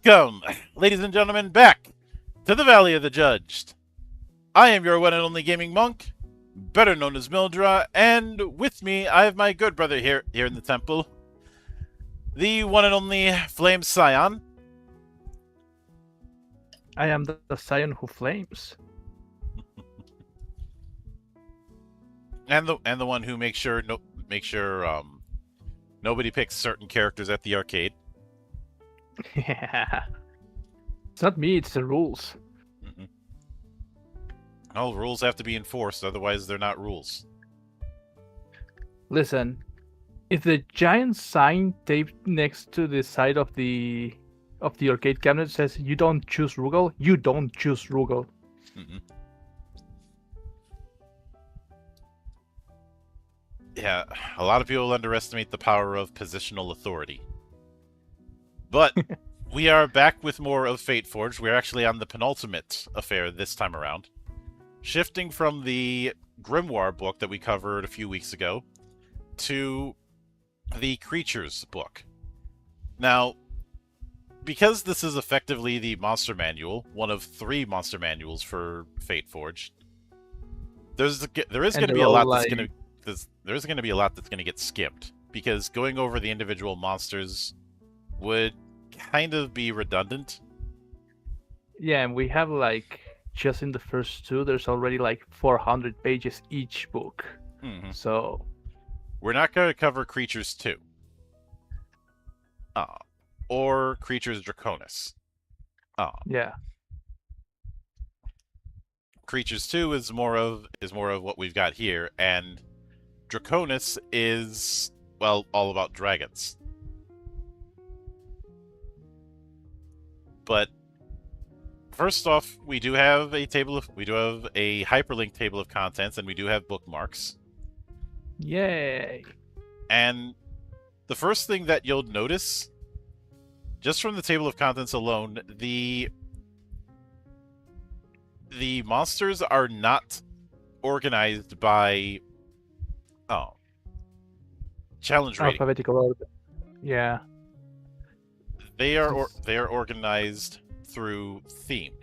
Welcome, ladies and gentlemen, back to the Valley of the Judged. I am your one and only gaming monk, better known as Mildra, and with me I have my good brother here in the temple, the one and only Flame Scion. I am the Scion who flames. And the one who makes sure nobody picks certain characters at the arcade. Yeah. It's not me, it's the rules. Mm-mm. Well, rules have to be enforced, otherwise they're not rules. Listen, if the giant sign taped next to the side of the arcade cabinet says you don't choose Rugal, you don't choose Rugal. Mm-mm. Yeah, a lot of people underestimate the power of positional authority. But we are back with more of Fateforge. We're actually on the penultimate affair this time around. Shifting from the Grimoire book that we covered a few weeks ago to the Creatures book. Now, because this is effectively the monster manual, one of 3 monster manuals for Fateforge, there is going to be a lot that's going to there's going to be a lot that's going to get skipped, because going over the individual monsters would kind of be redundant. Yeah, and we have just in the first 2, there's already 400 pages each book. Mm-hmm. So we're not going to cover Creatures 2. Or Creatures Draconis. yeah. Creatures 2 is more of what we've got here, and Draconis is, well, all about dragons. But first off, we do have a hyperlink table of contents, and we do have bookmarks. Yay! And the first thing that you'll notice, just from the table of contents alone, the monsters are not organized by challenge rating. Alphabetical order. Yeah. They are organized through theme.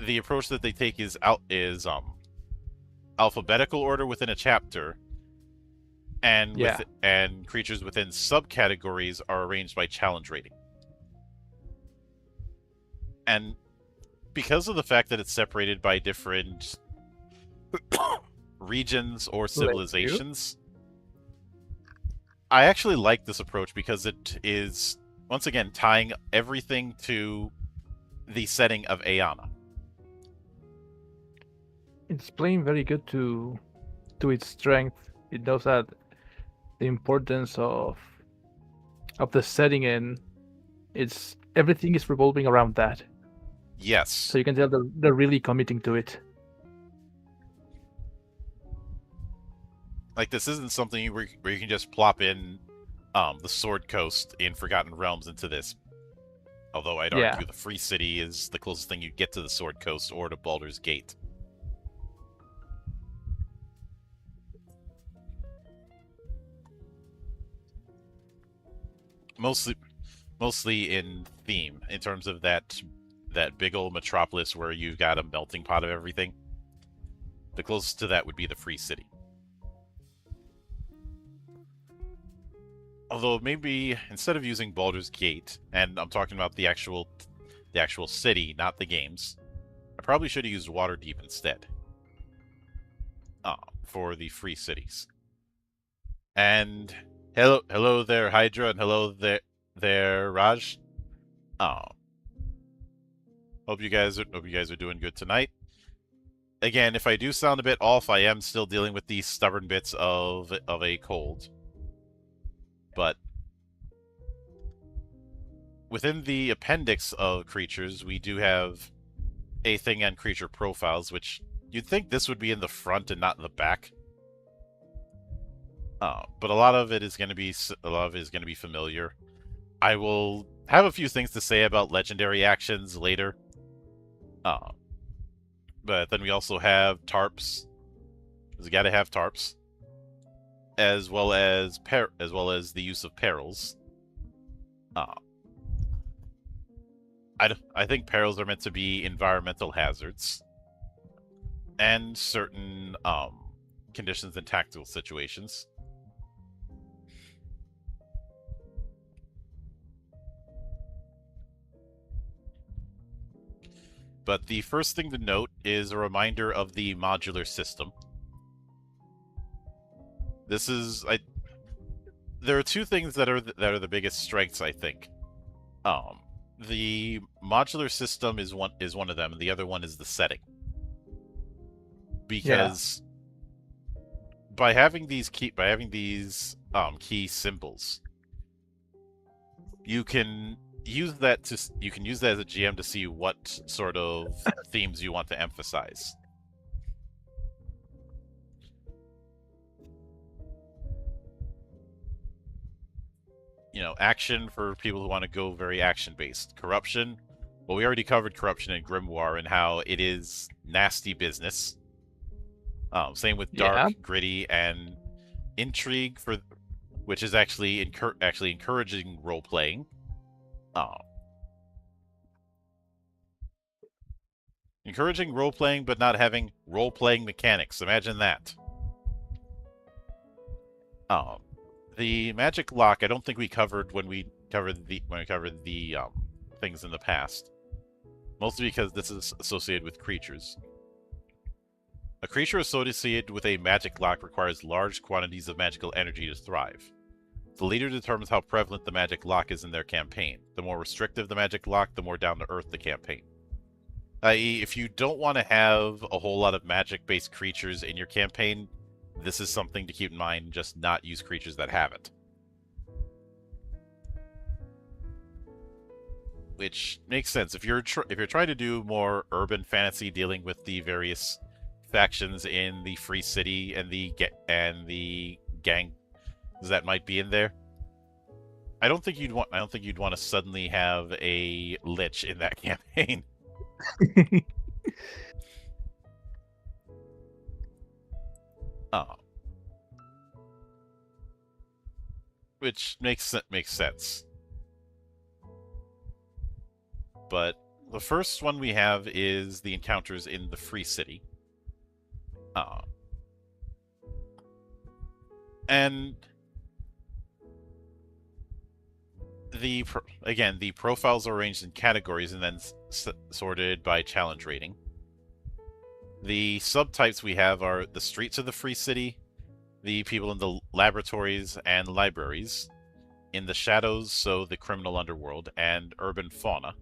The approach that they take is alphabetical order within a chapter, and and creatures within subcategories are arranged by challenge rating. And because of the fact that it's separated by different regions or civilizations, I actually like this approach because it is, once again, tying everything to the setting of Ayana. It's playing very good to its strength. It knows that the importance of the setting, and everything is revolving around that. Yes. So you can tell they're really committing to it. Like, this isn't something where you can just plop in the Sword Coast in Forgotten Realms into this. Although I'd argue the Free City is the closest thing you get to the Sword Coast or to Baldur's Gate. Mostly in theme, in terms of that big old metropolis where you've got a melting pot of everything. The closest to that would be the Free City. Although maybe instead of using Baldur's Gate, and I'm talking about the actual city, not the games, I probably should have used Waterdeep instead. For the Free Cities. And hello there, Hydra, and hello there, Raj. Hope you guys are doing good tonight. Again, if I do sound a bit off, I am still dealing with these stubborn bits of a cold. But within the appendix of creatures, we do have a thing on creature profiles, which you'd think this would be in the front and not in the back. But a lot of it is going to be familiar. I will have a few things to say about legendary actions later. But then we also have tarps. Because we got to have tarps. As well as the use of perils. I think perils are meant to be environmental hazards and certain conditions and tactical situations. But the first thing to note is a reminder of the modular system. This is there are two things that are the biggest strengths, I think. The modular system is one of them, and the other one is the setting. Because by having these key symbols, you can use that as a GM to see what sort of themes you want to emphasize. You know, action for people who want to go very action-based. Corruption, well, we already covered corruption in Grimoire and how it is nasty business. Same with dark, gritty, and intrigue, which is actually encouraging role-playing. Encouraging role-playing, but not having role-playing mechanics. Imagine that. The magic lock, I don't think we covered when we covered the things in the past. Mostly because this is associated with creatures. A creature associated with a magic lock requires large quantities of magical energy to thrive. The leader determines how prevalent the magic lock is in their campaign. The more restrictive the magic lock, the more down to earth the campaign. I.e., if you don't want to have a whole lot of magic-based creatures in your campaign, this is something to keep in mind. Just not use creatures that have it. Which makes sense. If you're trying to do more urban fantasy dealing with the various factions in the Free City and the gang that might be in there, I don't think you'd want to suddenly have a lich in that campaign. Which makes sense. But the first one we have is the encounters in the Free City. And the profiles are arranged in categories and then sorted by challenge rating. The subtypes we have are the streets of the Free City, the people in the laboratories and libraries, in the shadows, so the criminal underworld, and urban fauna.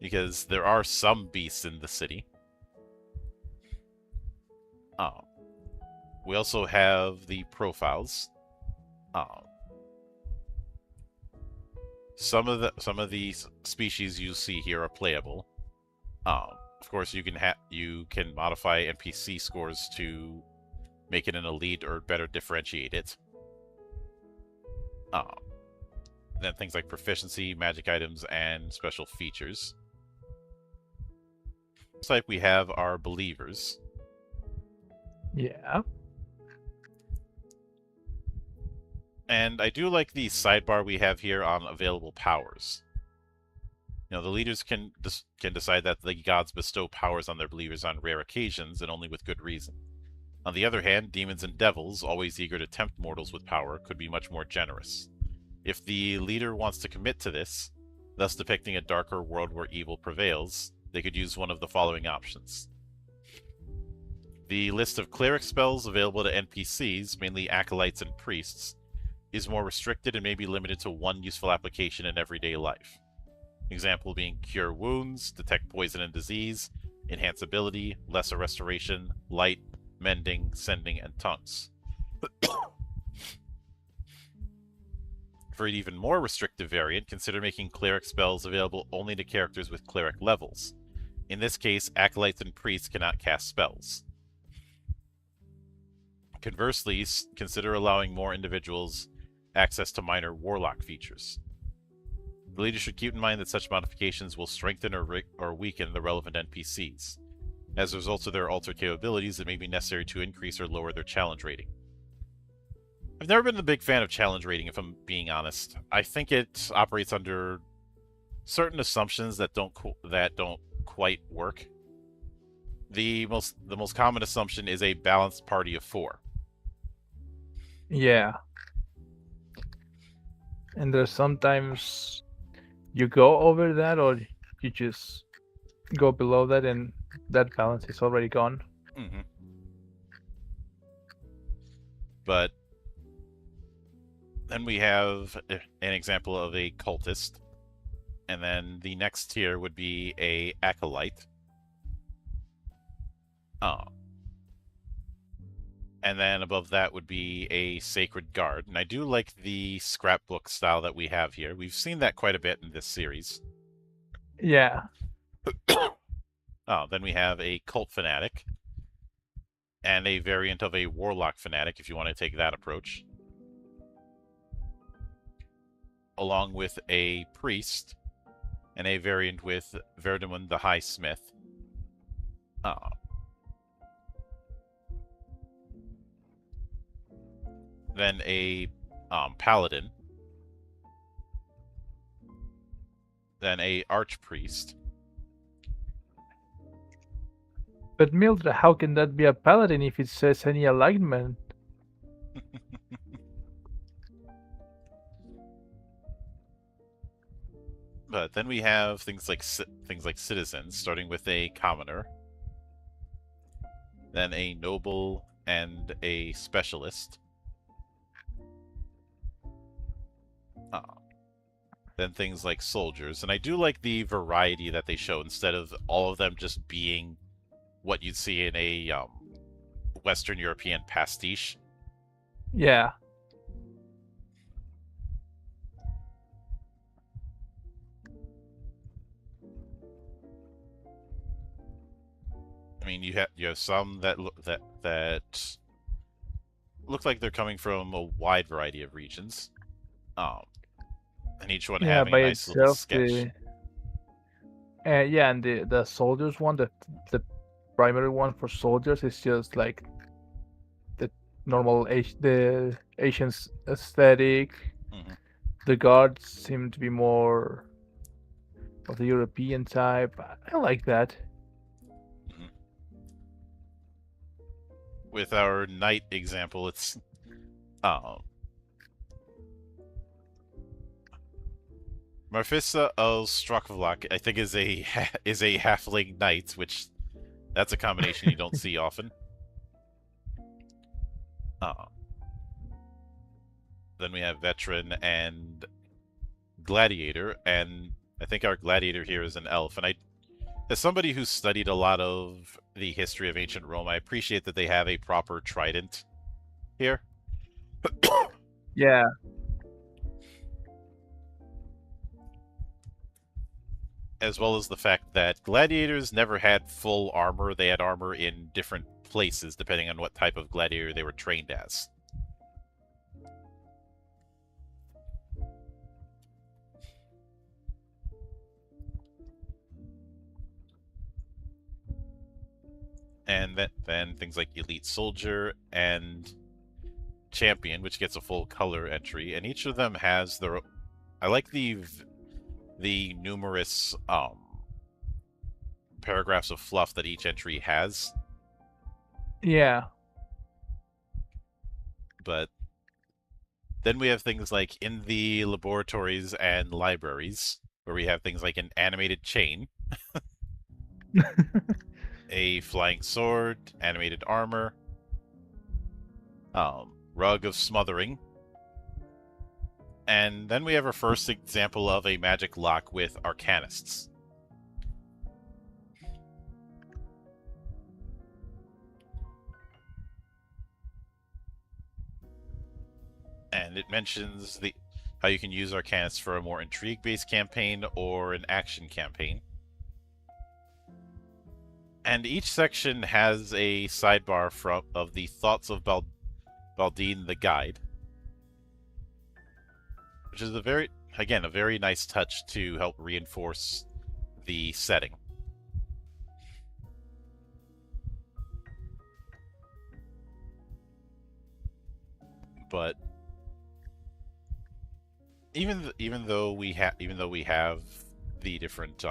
Because there are some beasts in the city. We also have the profiles. Some of the species you see here are playable. Of course, you can modify NPC scores to make it an elite or better differentiate it. Then things like proficiency, magic items, and special features. Type we have are believers. Yeah. And I do like the sidebar we have here on available powers. You know, the leaders can decide that the gods bestow powers on their believers on rare occasions and only with good reason. On the other hand, demons and devils, always eager to tempt mortals with power, could be much more generous. If the leader wants to commit to this, thus depicting a darker world where evil prevails, they could use one of the following options. The list of cleric spells available to NPCs, mainly acolytes and priests, is more restricted and may be limited to one useful application in everyday life. Example being cure wounds, detect poison and disease, enhance ability, lesser restoration, light, mending, sending, and tongues. For an even more restrictive variant, consider making cleric spells available only to characters with cleric levels. In this case, acolytes and priests cannot cast spells. Conversely, consider allowing more individuals access to minor warlock features. The leader should keep in mind that such modifications will strengthen or weaken the relevant NPCs. As a result of their altered capabilities, it may be necessary to increase or lower their challenge rating. I've never been a big fan of challenge rating, if I'm being honest. I think it operates under certain assumptions that don't quite work. The most common assumption is a balanced party of 4. Yeah, and there's sometimes you go over that, or you just go below that, and that balance is already gone. Mm-hmm. But then we have an example of a cultist, and then the next tier would be a acolyte. Oh. And then above that would be a sacred guard. And I do like the scrapbook style that we have here. We've seen that quite a bit in this series. Yeah, Oh, then we have a cult fanatic and a variant of a warlock fanatic, if you want to take that approach, along with a priest and a variant with Verdamund the High Smith. Oh. Then a paladin, then a archpriest. but Mildred, how can that be a paladin if it says any alignment? But then we have things like citizens, starting with a commoner, then a noble and a specialist. Then things like soldiers, and I do like the variety that they show instead of all of them just being what you'd see in a Western European pastiche. Yeah, I mean, you have some that look like they're coming from a wide variety of regions, and each one yeah, having a by nice little itself, sketch. yeah, and the soldiers one, the primary one for soldiers is just like the normal the Asian aesthetic. Mm-hmm. The guards seem to be more of the European type. I like that. Mm-hmm. With our knight example, it's Marfisa of Strakvlak, I think, is a halfling knight, which that's a combination you don't see often. Then we have veteran and gladiator, and I think our gladiator here is an elf. And as somebody who's studied a lot of the history of ancient Rome, I appreciate that they have a proper trident here. Yeah, As well as the fact that gladiators never had full armor. They had armor in different places depending on what type of gladiator they were trained as. And then things like elite soldier and champion, which gets a full color entry, and each of them has their. I like the numerous paragraphs of fluff that each entry has. yeah, But then we have things like in the laboratories and libraries, where we have things like an animated chain, a flying sword, animated armor, rug of smothering, and then we have our first example of a magic lock with arcanists. And it mentions how you can use arcanists for a more intrigue-based campaign or an action campaign. And each section has a sidebar of the thoughts of Baldine the Guide, which is a very nice touch to help reinforce the setting. But even though we have the different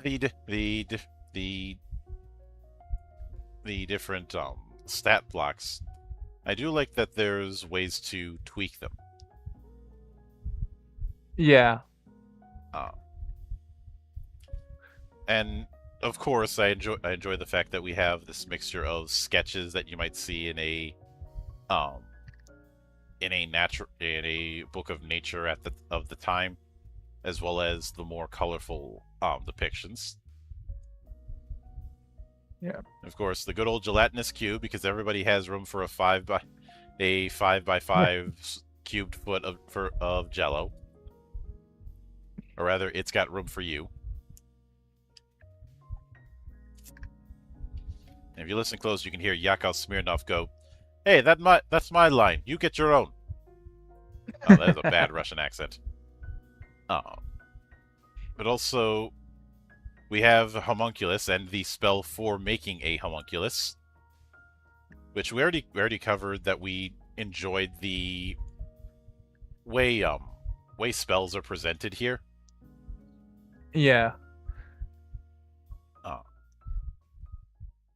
the di- the different stat blocks, I do like that there's ways to tweak them. Yeah. Uh, and of course, I enjoy the fact that we have this mixture of sketches that you might see um in a book of nature at the time, as well as the more colorful depictions. Yeah. Of course, the good old gelatinous cube, because everybody has room for a 5 by 5 cubed foot of Jello, or rather, it's got room for you. And if you listen close, you can hear Yakov Smirnov go, "Hey, that's my line. You get your own." Oh, that is a bad Russian accent. Oh, but also we have homunculus and the spell for making a homunculus, which we already covered. That we enjoyed the way spells are presented here. Yeah.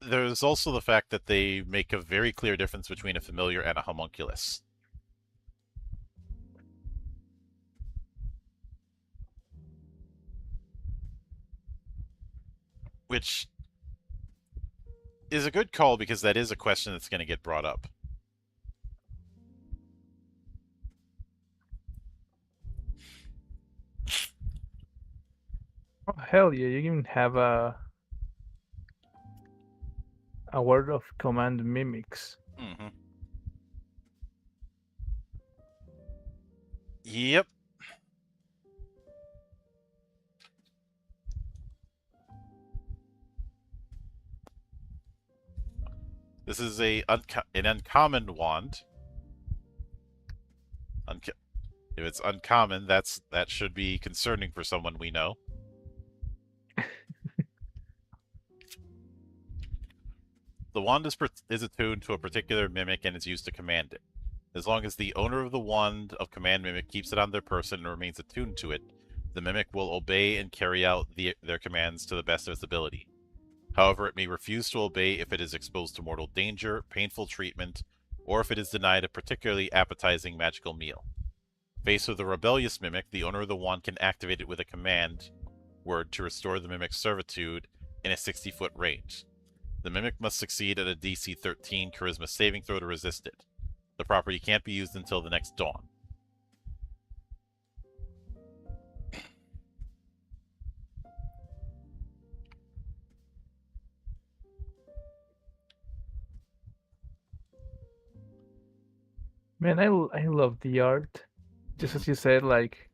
There's also the fact that they make a very clear difference between a familiar and a homunculus. Which is a good call, because that is a question that's going to get brought up. Oh, hell yeah! You even have a word of command mimics. Mm-hmm. Yep. This is an uncommon wand. If it's uncommon, that should be concerning for someone we know. The wand is attuned to a particular mimic and is used to command it. As long as the owner of the wand of command mimic keeps it on their person and remains attuned to it, the mimic will obey and carry out their commands to the best of its ability. However, it may refuse to obey if it is exposed to mortal danger, painful treatment, or if it is denied a particularly appetizing magical meal. Faced with a rebellious mimic, the owner of the wand can activate it with a command word to restore the mimic's servitude in a 60-foot range. The mimic must succeed at a DC 13 charisma saving throw to resist it. The property can't be used until the next dawn. Man, I love the art. Just as you said, like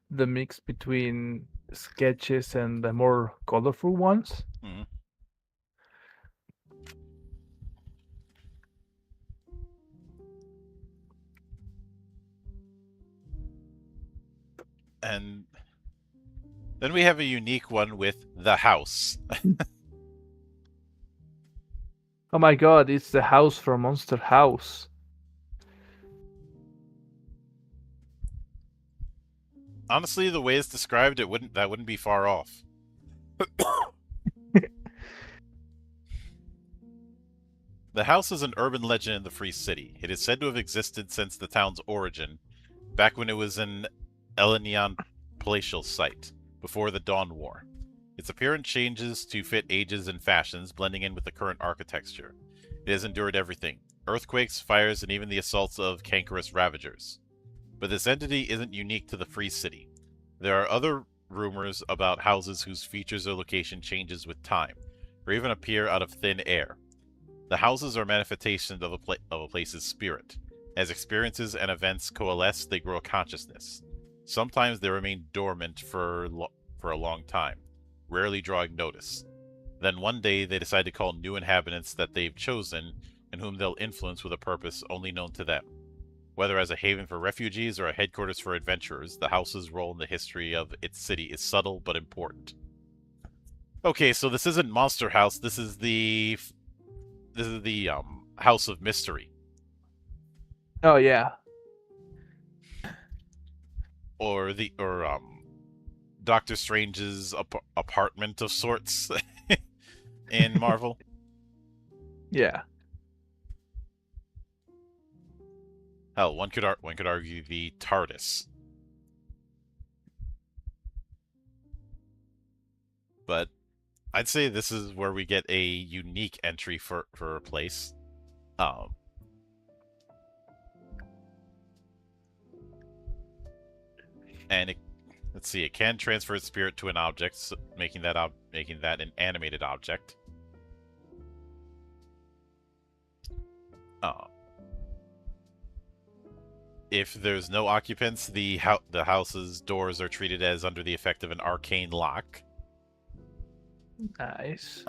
the mix between sketches and the more colorful ones. Mm-hmm. And then we have a unique one with the house. Oh my god, it's the house from Monster House. Honestly, the way it's described, that wouldn't be far off. The house is an urban legend in the Free City. It is said to have existed since the town's origin, back when it was an Elenian palatial site, before the Dawn War. Its appearance changes to fit ages and fashions, blending in with the current architecture. It has endured everything: earthquakes, fires, and even the assaults of cankerous ravagers. But this entity isn't unique to the Free City. There are other rumors about houses whose features or location changes with time, or even appear out of thin air. The houses are manifestations of a place's spirit. As experiences and events coalesce, they grow a consciousness. Sometimes they remain dormant for a long time, rarely drawing notice. Then one day they decide to call new inhabitants that they've chosen and whom they'll influence with a purpose only known to them. Whether as a haven for refugees or a headquarters for adventurers, the house's role in the history of its city is subtle but important. Okay, so this isn't Monster House. This is the House of Mystery. Oh yeah. or Doctor Strange's apartment of sorts in Marvel. Yeah. Hell, one could argue the TARDIS. But I'd say this is where we get a unique entry for a place. Um, and let's see, it can transfer its spirit to an object, so making that an animated object. Uh, if there's no occupants, the house's doors are treated as under the effect of an arcane lock. Nice.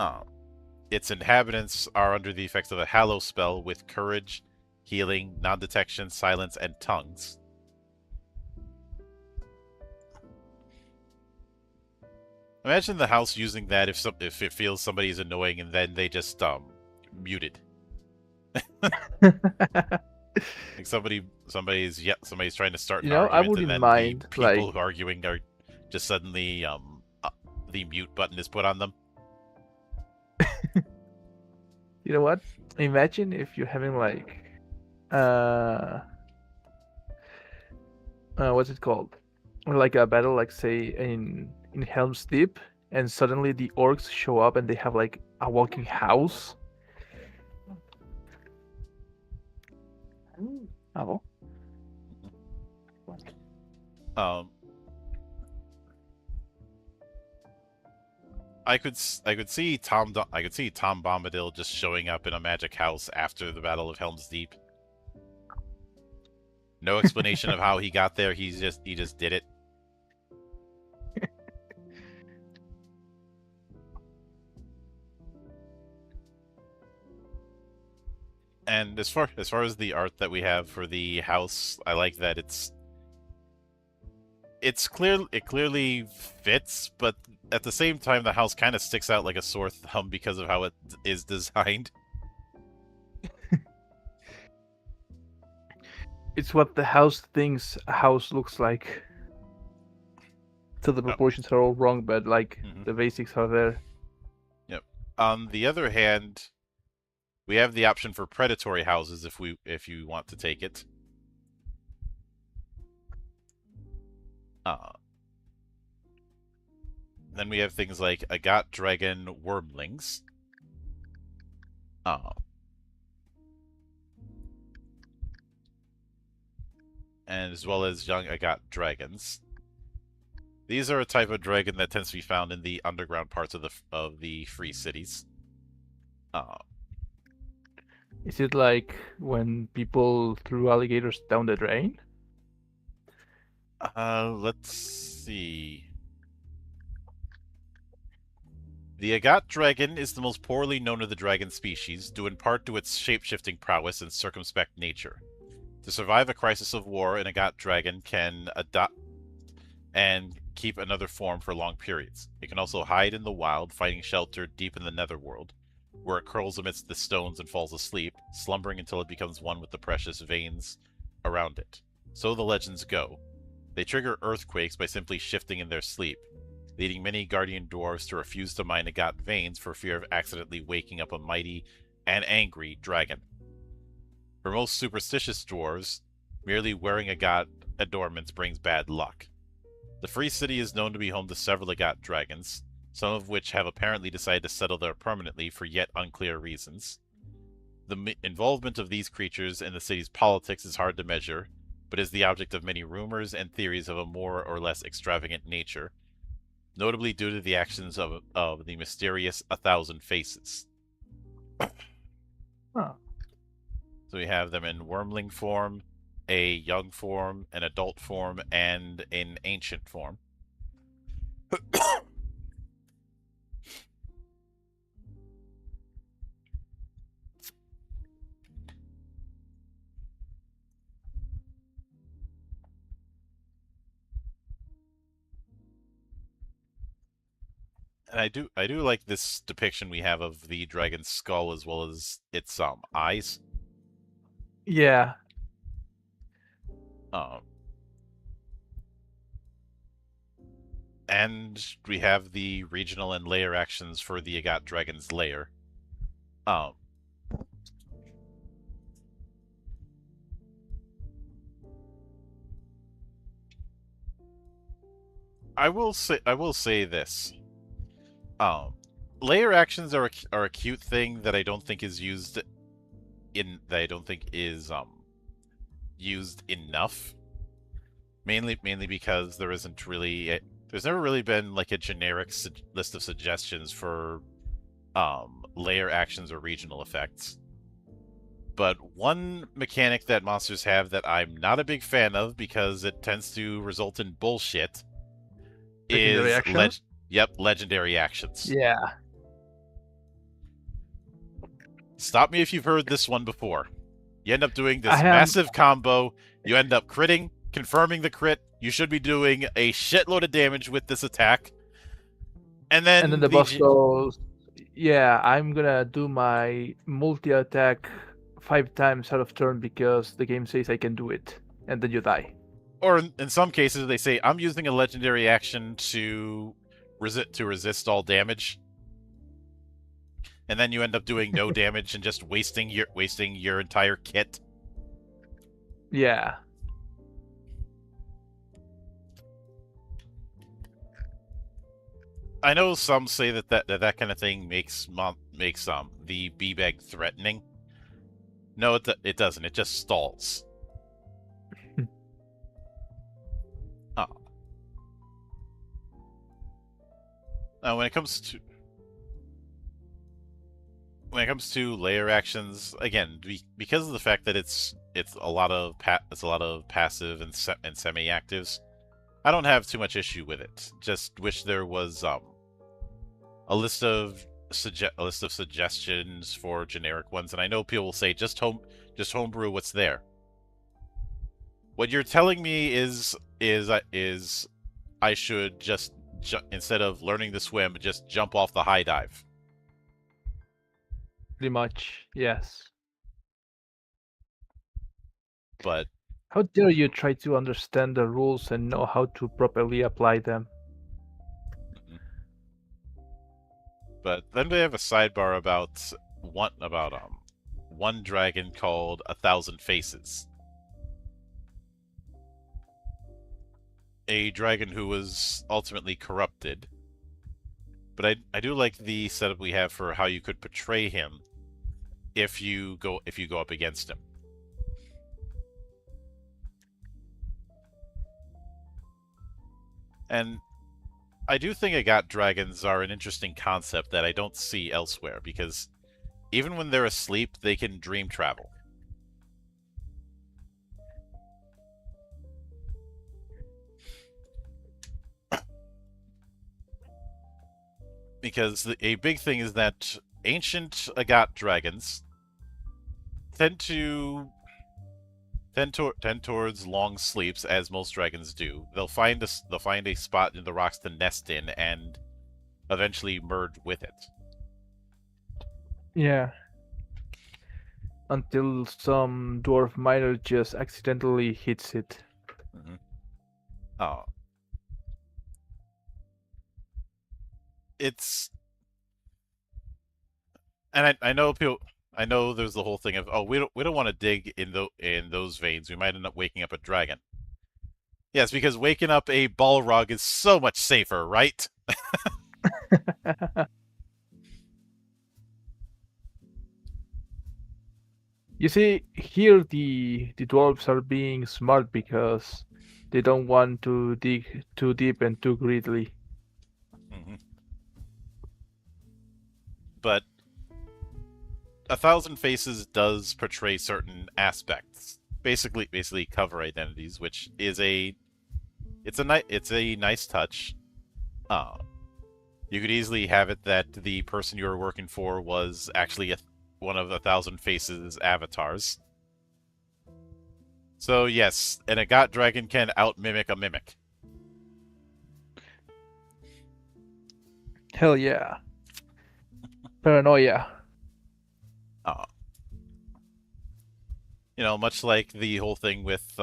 Its inhabitants are under the effects of a hallow spell with courage, healing, non-detection, silence, and tongues. Imagine the house using that if it feels somebody's annoying and then they just muted. Like somebody's trying to start an I argument and wouldn't then mind the people who are arguing are just suddenly the mute button is put on them. You know what? Imagine if you're having what's it called? Like a battle, like say in Helm's Deep, and suddenly the orcs show up and they have like a walking house. Oh. I could see Tom Bombadil just showing up in a magic house after the Battle of Helm's Deep. No explanation of how he got there. He just did it. And as far as the art that we have for the house, I like that it clearly fits, but at the same time the house kind of sticks out like a sore thumb because of how it is designed. It's what the house thinks a house looks like. So the proportions are all wrong, but like the basics are there. Yep. On the other hand, we have the option for predatory houses if you want to take it. Then we have things like Agat Dragon Wormlings. And as well as young Agat Dragons. These are a type of dragon that tends to be found in the underground parts of the free cities. Is it like when people threw alligators down the drain? Let's see. The Agat dragon is the most poorly known of the dragon species, due in part to its shape-shifting prowess and circumspect nature. To survive a crisis of war, an Agat dragon can adopt and keep another form for long periods. It can also hide in the wild, finding shelter deep in the netherworld, where it curls amidst the stones and falls asleep, slumbering until it becomes one with the precious veins around it. So the legends go. They trigger earthquakes by simply shifting in their sleep, leading many guardian dwarves to refuse to mine Agat veins for fear of accidentally waking up a mighty and angry dragon. For most superstitious dwarves, merely wearing Agat adornments brings bad luck. The Free City is known to be home to several Agat dragons, some of which have apparently decided to settle there permanently for yet unclear reasons. The involvement of these creatures in the city's politics is hard to measure, but is the object of many rumors and theories of a more or less extravagant nature, notably due to the actions of the mysterious 1,000 Faces. Huh. So we have them in wormling form, a young form, an adult form, and an ancient form. And I do like this depiction we have of the dragon's skull as well as its eyes. Yeah. And we have the regional and layer actions for the Agat Dragon's lair. Um, I will say this. Um, Layer actions are a cute thing that I don't think is used that I don't think is used enough. Mainly because there isn't really there's never really been like a generic list of suggestions for layer actions or regional effects. But one mechanic that monsters have that I'm not a big fan of because it tends to result in bullshit Legendary is actions? legendary actions. Yeah. Stop me if you've heard this one before. You end up doing I this am massive combo, you end up critting, confirming the crit, you should be doing a shitload of damage with this attack. And and then then the boss goes, yeah, I'm gonna do my multi-attack 5 times out of turn because the game says I can do it. And then you die. or in some cases they say I'm using a legendary action to resist all damage. And then you end up doing no damage and just wasting your entire kit. Yeah. I know some say that kind of thing makes the B-bag threatening. No, it doesn't. It just stalls. Oh. Now, when it comes to layer actions, again, because of the fact that it's a lot of passive and semi-actives, I don't have too much issue with it. Just wish there was a list of suggestions for generic ones. And I know people will say just homebrew what's there. What you're telling me is I should just instead of learning to swim, just jump off the high dive. Pretty much, yes. But how dare you try to understand the rules and know how to properly apply them? But then we have a sidebar about one dragon called 1,000 Faces. A dragon who was ultimately corrupted. But I do like the setup we have for how you could portray him if you go up against him. And I do think Agat dragons are an interesting concept that I don't see elsewhere, because even when they're asleep, they can dream travel. Because a big thing is that ancient Agat dragons tend towards long sleeps, as most dragons do. They'll find a spot in the rocks to nest in, and eventually merge with it. Yeah. Until some dwarf miner just accidentally hits it. Mm-hmm. Oh. It's... And I know people... I know there's the whole thing of, oh, we don't want to dig in those veins. We might end up waking up a dragon. Yes, because waking up a Balrog is so much safer, right? You see, here the dwarves are being smart because they don't want to dig too deep and too greedily. Mm-hmm. But 1,000 Faces does portray certain aspects, basically cover identities, which is a nice touch. You could easily have it that the person you were working for was actually one of 1,000 Faces avatars. So yes, an Agat dragon can out-mimic a mimic. Hell yeah. Paranoia. You know, much like the whole thing with,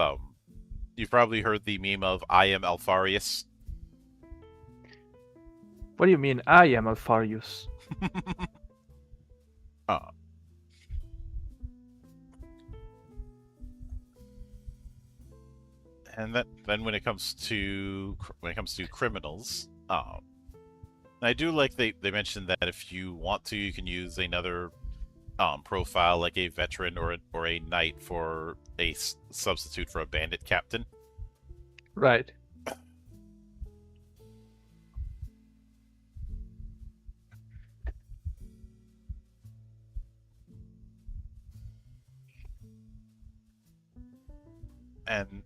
you've probably heard the meme of I am Alfarius. What do you mean? I am Alfarius. uh, and then when it comes to criminals, I do like they mentioned that if you want to, you can use another profile like a veteran or a knight for a substitute for a bandit captain. Right. And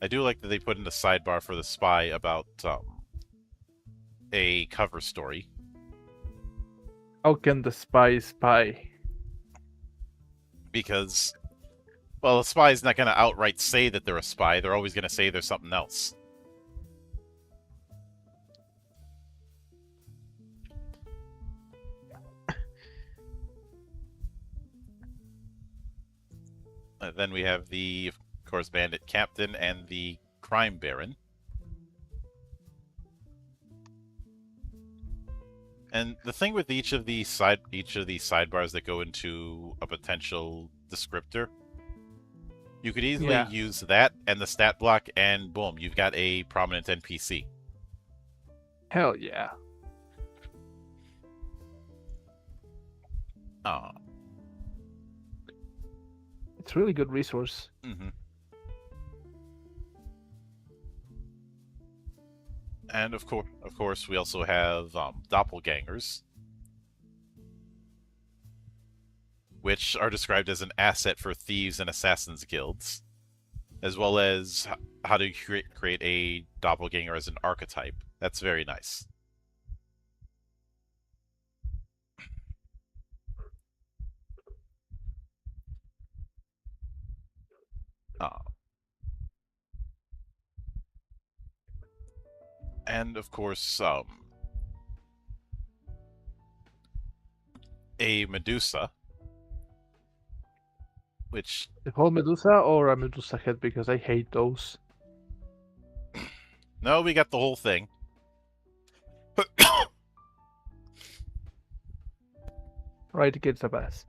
I do like that they put in the sidebar for the spy about a cover story. How can the spy? Because, well, a spy is not going to outright say that they're a spy. They're always going to say there's something else. Then we have the, of course, bandit captain and the crime baron. And the thing with each of these sidebars that go into a potential descriptor, you could easily use that and the stat block, and boom, you've got a prominent NPC. Hell yeah. Oh. It's really good resource. Mm-hmm. And of course, we also have doppelgangers, which are described as an asset for thieves and assassins guilds, as well as how to create a doppelganger as an archetype. That's very nice. And of course, a Medusa, which The whole Medusa or a Medusa head, because I hate those. no, we got the whole thing. Right, gets a pass.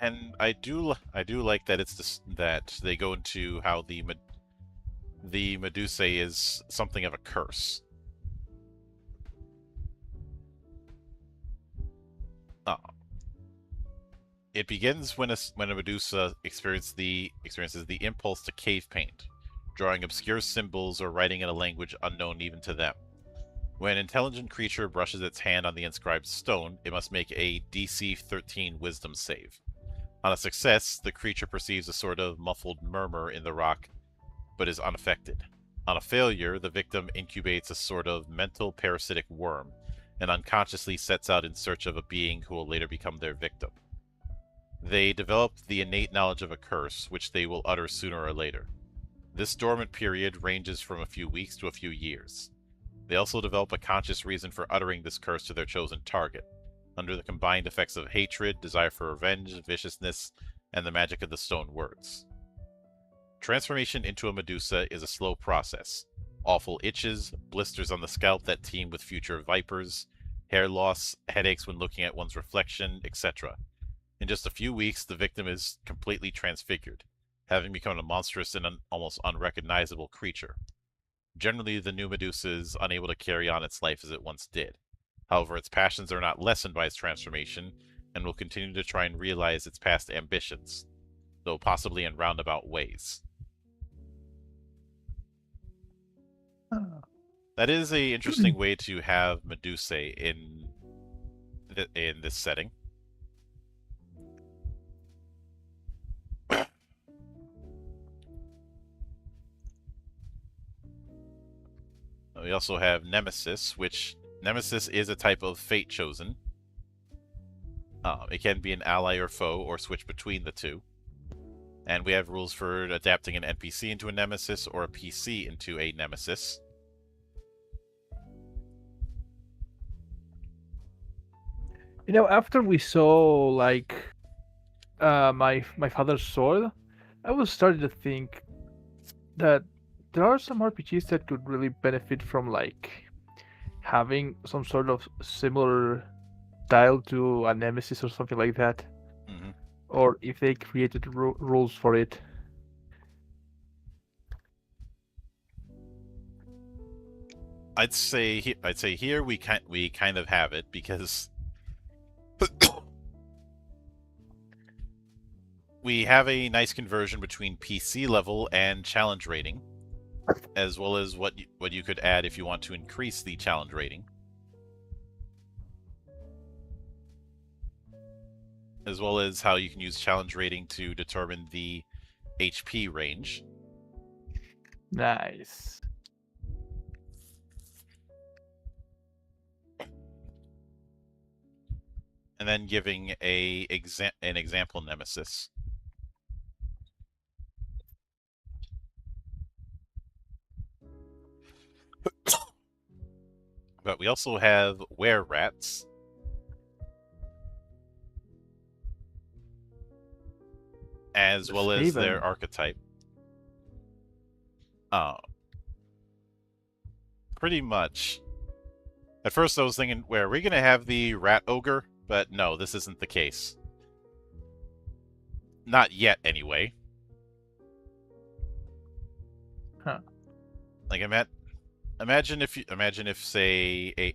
And I do like that that they go into how the Medusa is something of a curse. It begins when a Medusa experiences the impulse to cave paint, drawing obscure symbols or writing in a language unknown even to them. When an intelligent creature brushes its hand on the inscribed stone, it must make a DC 13 Wisdom save. On a success, the creature perceives a sort of muffled murmur in the rock, but is unaffected. On a failure, the victim incubates a sort of mental parasitic worm, and unconsciously sets out in search of a being who will later become their victim. They develop the innate knowledge of a curse, which they will utter sooner or later. This dormant period ranges from a few weeks to a few years. They also develop a conscious reason for uttering this curse to their chosen target, under the combined effects of hatred, desire for revenge, viciousness, and the magic of the stone words. Transformation into a Medusa is a slow process. Awful itches, blisters on the scalp that teem with future vipers, hair loss, headaches when looking at one's reflection, etc. In just a few weeks, the victim is completely transfigured, having become a monstrous and almost unrecognizable creature. Generally, the new Medusa is unable to carry on its life as it once did. However, its passions are not lessened by its transformation, and will continue to try and realize its past ambitions, though possibly in roundabout ways. That is an interesting way to have Medusa in this setting. We also have Nemesis, which Nemesis is a type of fate chosen. It can be an ally or foe, or switch between the two. And we have rules for adapting an NPC into a Nemesis or a PC into a Nemesis. You know, after we saw, like, my father's sword, I was starting to think that there are some RPGs that could really benefit from like having some sort of similar style to a Nemesis or something like that, Hmm. or if they created rules for it. I'd say here we kind of have it because we have a nice conversion between PC level and challenge rating, as well as what you could add if you want to increase the challenge rating, as well as how you can use challenge rating to determine the HP range. Nice. And then giving an example nemesis. But we also have were rats, as The well as their Skaven. archetype. Uh, Pretty much. At first I was thinking, where are we going to have the rat ogre? But no, this isn't the case. Not yet, anyway. Huh. Like, imagine if say a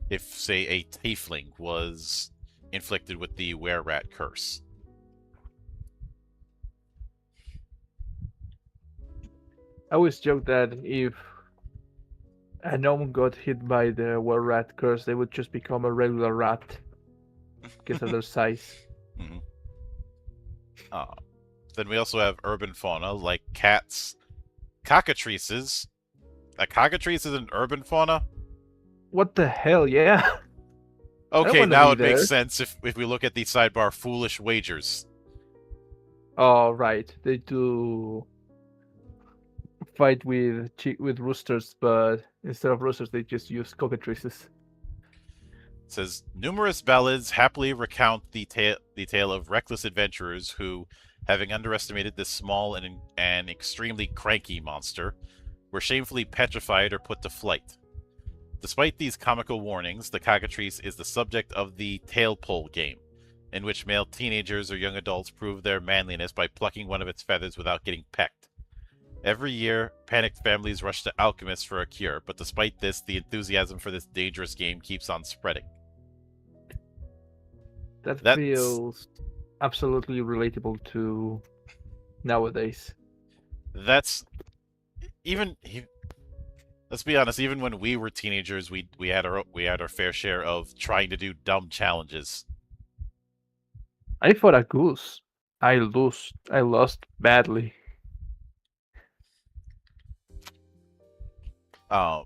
tiefling was inflicted with the were rat curse. I always joke that if a gnome got hit by the were rat curse, they would just become a regular rat because of their size. Mm-hmm. Then we also have urban fauna like cats, cockatrices. A cockatrice is an urban fauna? What the hell? Yeah, I don't Okay, want to now be it makes there. sense if we look at the sidebar foolish wagers. Oh right, they do fight with with roosters, but instead of roosters, they just use cockatrices. It says numerous ballads happily recount the tale of reckless adventurers who, having underestimated this small and extremely cranky monster, were shamefully petrified or put to flight. Despite these comical warnings, the cockatrice is the subject of the tail pull game, in which male teenagers or young adults prove their manliness by plucking one of its feathers without getting pecked. Every year, panicked families rush to alchemists for a cure, but despite this, the enthusiasm for this dangerous game keeps on spreading. That That's feels absolutely relatable to nowadays. that's even let's be honest, even when we were teenagers, we had our fair share of trying to do dumb challenges. I fought a goose. I lost badly. Um,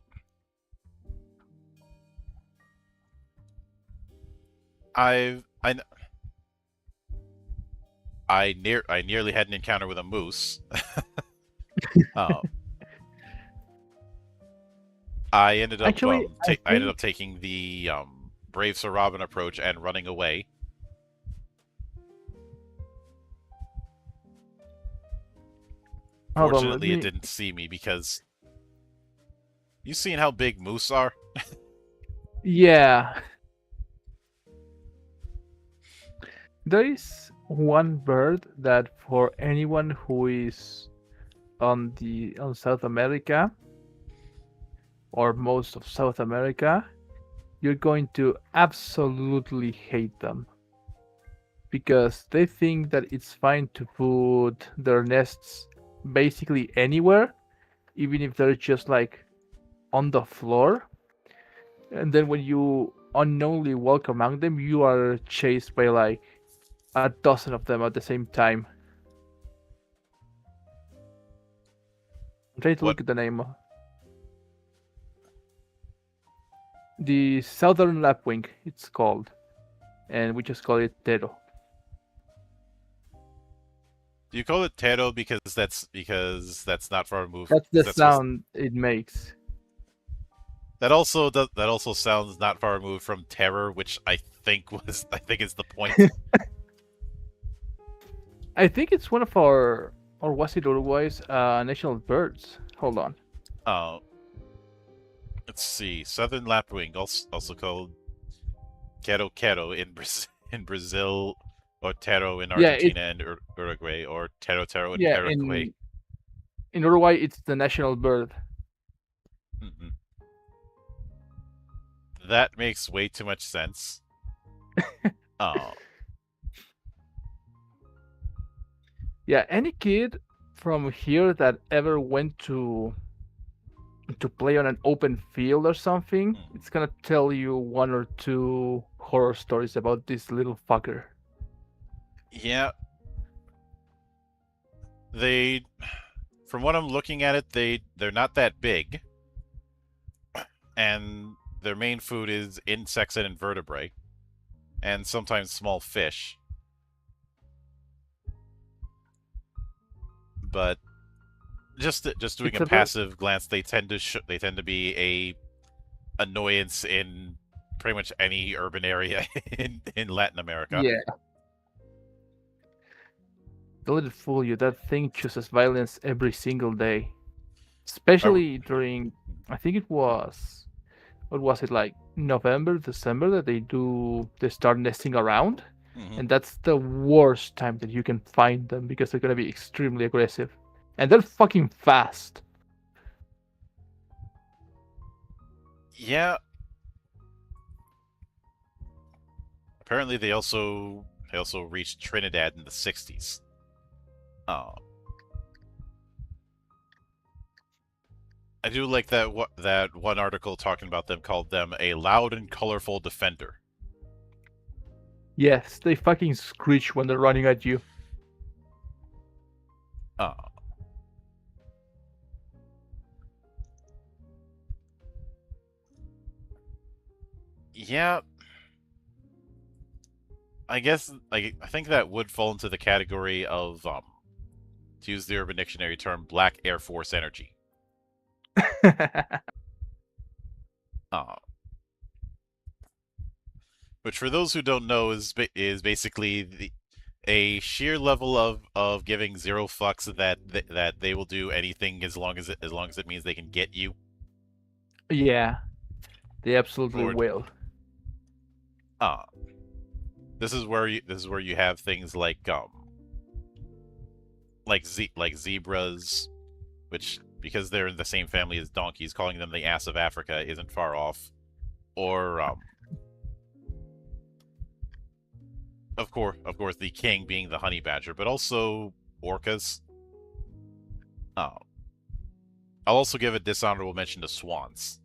I've I nearly had an encounter with a moose. uh, Actually, I I ended think up taking the brave Sir Robin approach and running away. hold on, let Fortunately, it me. didn't see me because you seen how big moose are? Yeah, there is one bird that for anyone who is on South America or most of South America, you're going to absolutely hate them because they think that it's fine to put their nests basically anywhere, even if they're just like on the floor. And then when you unknowingly walk among them, you are chased by like a dozen of them at the same time. I'm trying to What look at the name. The Southern Lapwing, it's called, and we just call it Tero. do you call it Tero because that's not far removed? That's the Because that's supposed sound it makes. that also sounds not far removed from terror, which I think is the point. I think it's one of our, or was it Uruguay's national birds? Hold on. Uh, let's see. Southern lapwing, also called quero quero in in Brazil, or tero in Yeah, it Argentina and Uruguay, or tero tero in yeah Paraguay. in Uruguay it's the national bird. Mm-hmm. That makes way too much sense. Oh. Yeah, any kid from here that ever went to play on an open field or something, Mm. it's gonna tell you one or two horror stories about this little fucker. Yeah, they. From what I'm looking at it, they're not that big, and their main food is insects and invertebrate, and sometimes small fish. But just doing It's a a very passive glance, they tend to be a annoyance in pretty much any urban area in Latin America. yeah. Don't let it fool you. That thing chooses violence every single day, I, especially during. I think it was what was it like November, December that they start nesting around, mhm. and that's the worst time that you can find them because they're gonna be extremely aggressive, and they're fucking fast. Yeah, apparently they also reached Trinidad in the 60s. Oh, I do like that one article talking about them called them a loud and colorful defender. Yes, they fucking screech when they're running at you. Oh, yeah. I guess I think that would fall into the category of to use the Urban Dictionary term, Black Air Force energy. Uh, which for those who don't know is basically a sheer level of giving zero fucks that they will do anything as long as it means they can get you. Yeah, they absolutely Lord, will. uh, this is where you have things like zebras, which because they're in the same family as donkeys, calling them the ass of Africa isn't far off. Or of course, the king being the honey badger, but also orcas. Oh, I'll also give a dishonorable mention to swans.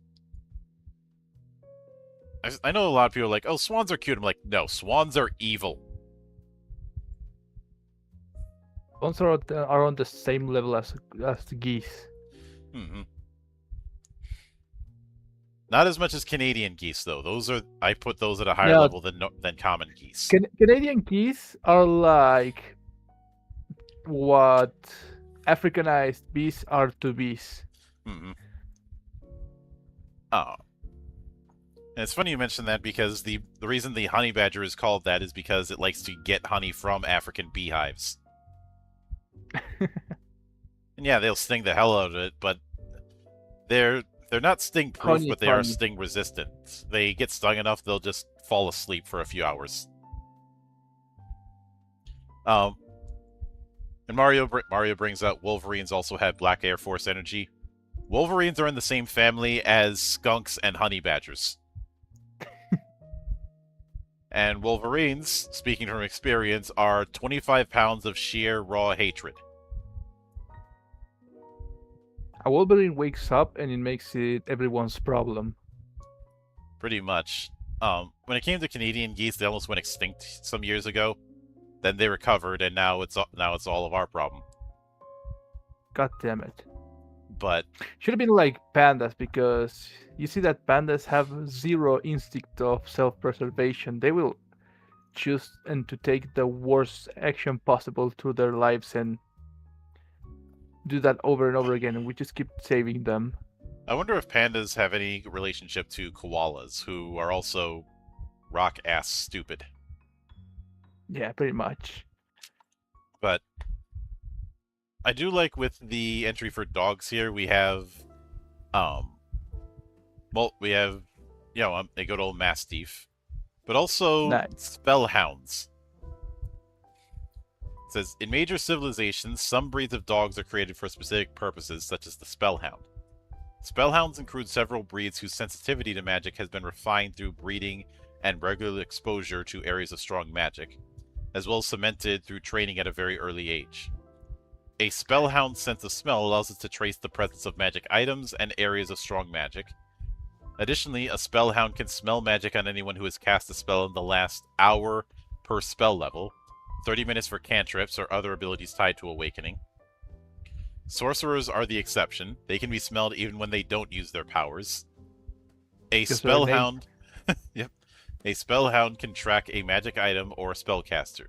I know a lot of people are like, "Oh, swans are cute." I'm like, no, swans are evil. Swans are on the same level as the geese. Mm-hmm. Not as much as Canadian geese, though. Those are I put those at a higher Now, level than common geese. Canadian geese are like what Africanized bees are to bees. Mm-hmm. Oh, and it's funny you mentioned that because the reason the honey badger is called that is because it likes to get honey from African beehives. And yeah, they'll sting the hell out of it, but they're they're not sting proof, Honey but is they are honey. sting resistant. They get stung enough, they'll just fall asleep for a few hours. Um, and Mario brings up Wolverines also have Black Air Force energy. Wolverines are in the same family as skunks and honey badgers. And Wolverines, speaking from experience, are 25 pounds of sheer raw hatred. A Wolverine wakes up and it makes it everyone's problem. Pretty much. When it came to Canadian geese, they almost went extinct some years ago. Then they recovered, and now it's all of our problem. God damn it. But Should have been like pandas because you see that pandas have zero instinct of self-preservation. They will choose and to take the worst action possible through their lives and do that over and over again, and we just keep saving them. I wonder if pandas have any relationship to koalas, who are also rock ass stupid. Yeah, pretty much. But I do like with the entry for dogs here, we have, um, well, we have, a good old Mastiff, but also Nice. Spellhounds. It says, in major civilizations, some breeds of dogs are created for specific purposes, such as the Spellhound. Spellhounds include several breeds whose sensitivity to magic has been refined through breeding and regular exposure to areas of strong magic, as well as cemented through training at a very early age. A Spellhound's sense of smell allows it to trace the presence of magic items and areas of strong magic. Additionally, a Spellhound can smell magic on anyone who has cast a spell in the last hour per spell level, 30 minutes for cantrips or other abilities tied to awakening. Sorcerers are the exception. They can be smelled even when they don't use their powers. A Because they're innate. Spellhound... Yep. A Spellhound can track a magic item or a spellcaster.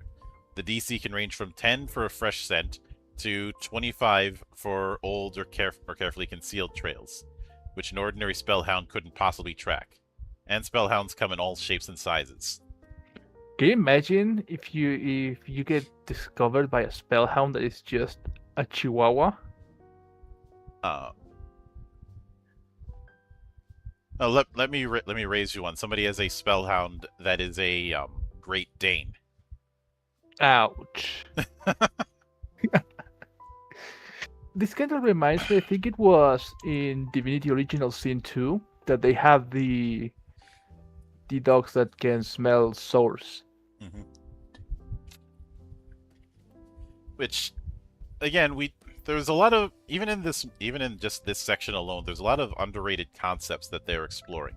The DC can range from 10 for a fresh scent to 25 for old or carefully concealed trails, which an ordinary Spellhound couldn't possibly track. And Spellhounds come in all shapes and sizes. Can you imagine if you get discovered by a spellhound that is just a chihuahua? Let me raise you one. Somebody has a Spellhound that is a Great Dane. Ouch. This kind of reminds me, I think it was in Divinity Original Sin 2 that they have the dogs that can smell sores. Mm-hmm. Which, again, there's a lot of even in just this section alone, there's a lot of underrated concepts that they're exploring.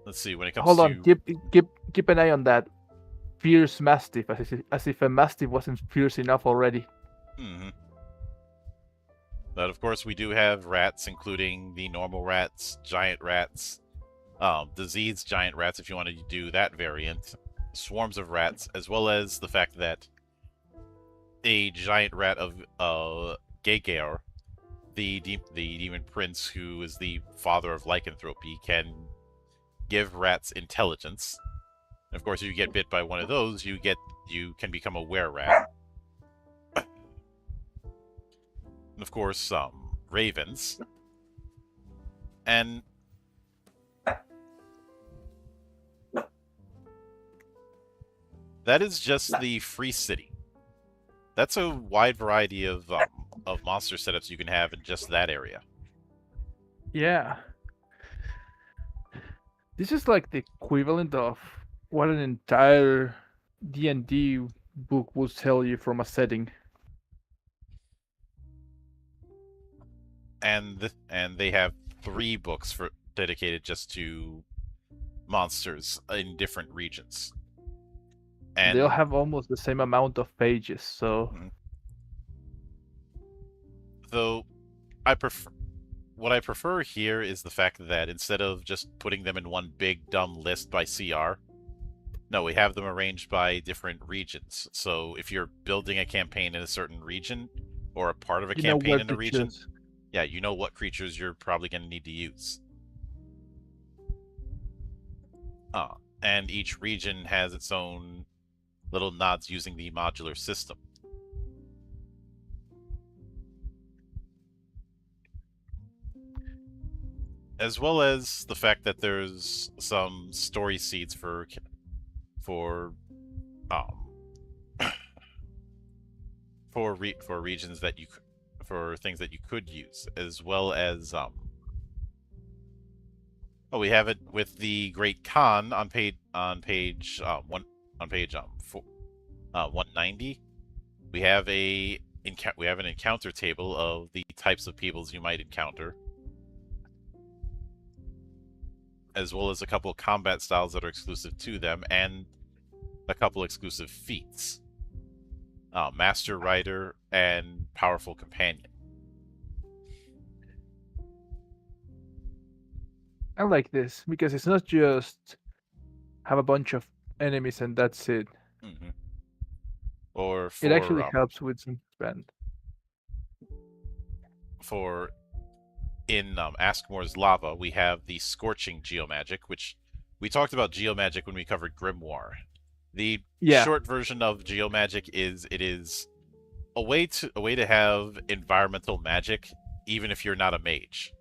Let's see, when it comes Hold to... on, keep an eye on that fierce mastiff, as if a mastiff wasn't fierce enough already. Mm-hmm. But of course, we do have rats, including the normal rats, giant rats, diseased giant rats, if you want to do that variant, swarms of rats, as well as the fact that a giant rat of Gegeor, the demon prince who is the father of lycanthropy, can give rats intelligence. And of course, if you get bit by one of those, you can become a were-rat. And of course, ravens. And that is just the free city. That's a wide variety of monster setups you can have in just that area. Yeah. This is like the equivalent of what an entire D&D book would tell you from a setting. And they have 3 books dedicated just to monsters in different regions. And they'll have almost the same amount of pages, so... Though, what I prefer here is the fact that instead of just putting them in one big dumb list by CR, no, we have them arranged by different regions. So if you're building a campaign in a certain region, or a part of a campaign in a region, yeah, you know what creatures you're probably going to need to use. And each region has its own little nods using the modular system. As well as the fact that there's some story seeds for regions that for things that you could use, as well as we have it with the Great Khan on page 190. We have an encounter table of the types of peoples you might encounter, as well as a couple of combat styles that are exclusive to them, and a couple exclusive feats. Master Rider and Powerful Companion. I like this, because it's not just have a bunch of enemies and that's it. Mm-hmm. Or it actually helps with some spend. In Askmore's Lava, we have the Scorching Geomagic, which we talked about Geomagic when we covered Grimoire. The Yeah, short version of geomagic is it is a way to have environmental magic even if you're not a mage.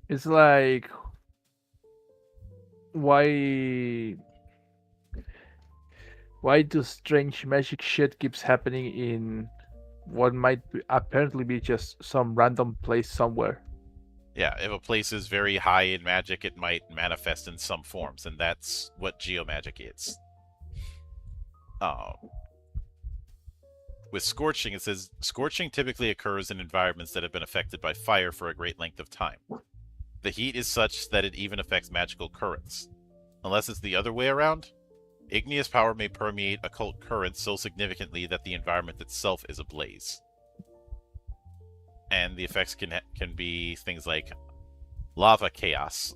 it's like why why do strange magic shit keeps happening in what might apparently be just some random place somewhere? Yeah, if a place is very high in magic, it might manifest in some forms, and that's what geomagic is. Uh, with scorching, it says scorching typically occurs in environments that have been affected by fire for a great length of time. The heat is such that it even affects magical currents. Unless it's the other way around, igneous power may permeate occult currents so significantly that the environment itself is ablaze. And the effects can be things like lava chaos.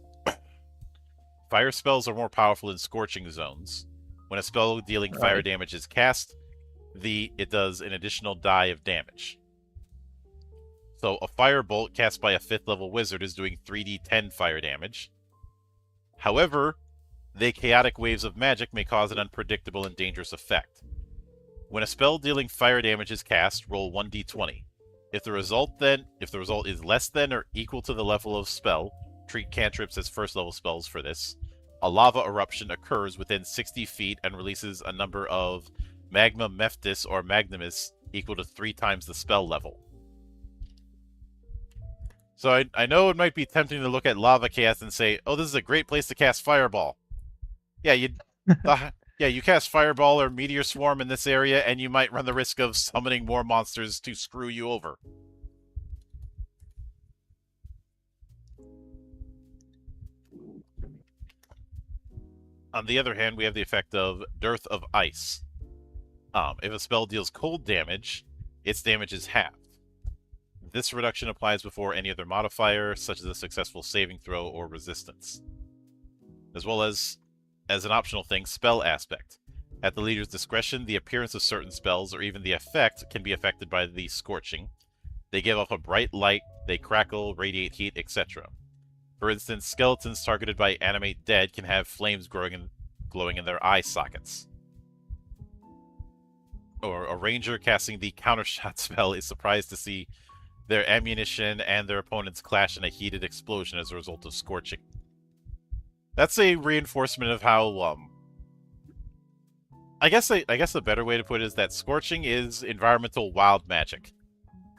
Fire spells are more powerful in scorching zones. When a spell dealing fire Right. damage is cast, it does an additional die of damage. So a fire bolt cast by a 5th level wizard is doing 3d10 fire damage. However, the chaotic waves of magic may cause an unpredictable and dangerous effect. When a spell dealing fire damage is cast, roll 1d20. If the result is less than or equal to the level of spell, treat cantrips as first level spells for this. A lava eruption occurs within 60 feet and releases a number of magma mephtis or magnimus equal to 3 times the spell level. So I know it might be tempting to look at lava chaos and say, "Oh, this is a great place to cast fireball." Yeah, you cast fireball or meteor swarm in this area, and you might run the risk of summoning more monsters to screw you over. On the other hand, we have the effect of Dearth of Ice. If a spell deals cold damage, its damage is halved. This reduction applies before any other modifier, such as a successful saving throw or resistance. As well as an optional thing, spell aspect. At the leader's discretion, the appearance of certain spells, or even the effect, can be affected by the scorching. They give off a bright light, they crackle, radiate heat, etc. For instance, skeletons targeted by animate dead can have flames glowing in their eye sockets. Or a ranger casting the countershot spell is surprised to see their ammunition and their opponents clash in a heated explosion as a result of scorching. That's a reinforcement of how I guess a better way to put it is that scorching is environmental wild magic,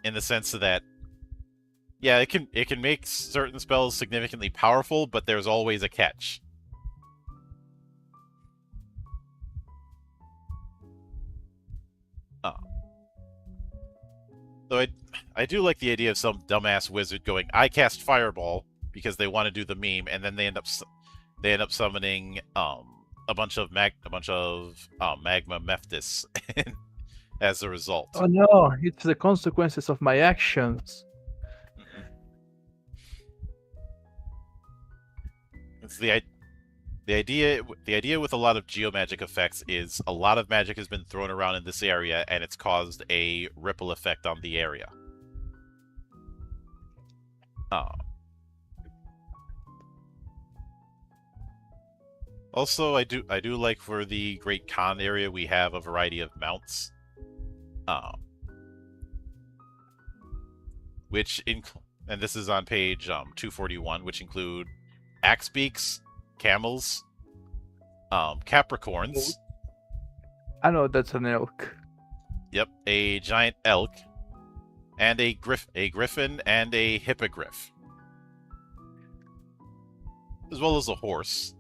in the sense that yeah, it can make certain spells significantly powerful, but there's always a catch. Though I do like the idea of some dumbass wizard going, "I cast fireball," because they want to do the meme, and then they end up summoning a bunch of magma mephtis as a result. Oh no, it's the consequences of my actions. It's the idea with a lot of geomagic effects is a lot of magic has been thrown around in this area, and it's caused a ripple effect on the area. Also, I do like for the Great Khan area we have a variety of mounts, and this is on page 241, which include axe beaks, camels, capricorns. I know that's an elk. Yep, a giant elk, and a griffin, and a hippogriff, as well as a horse,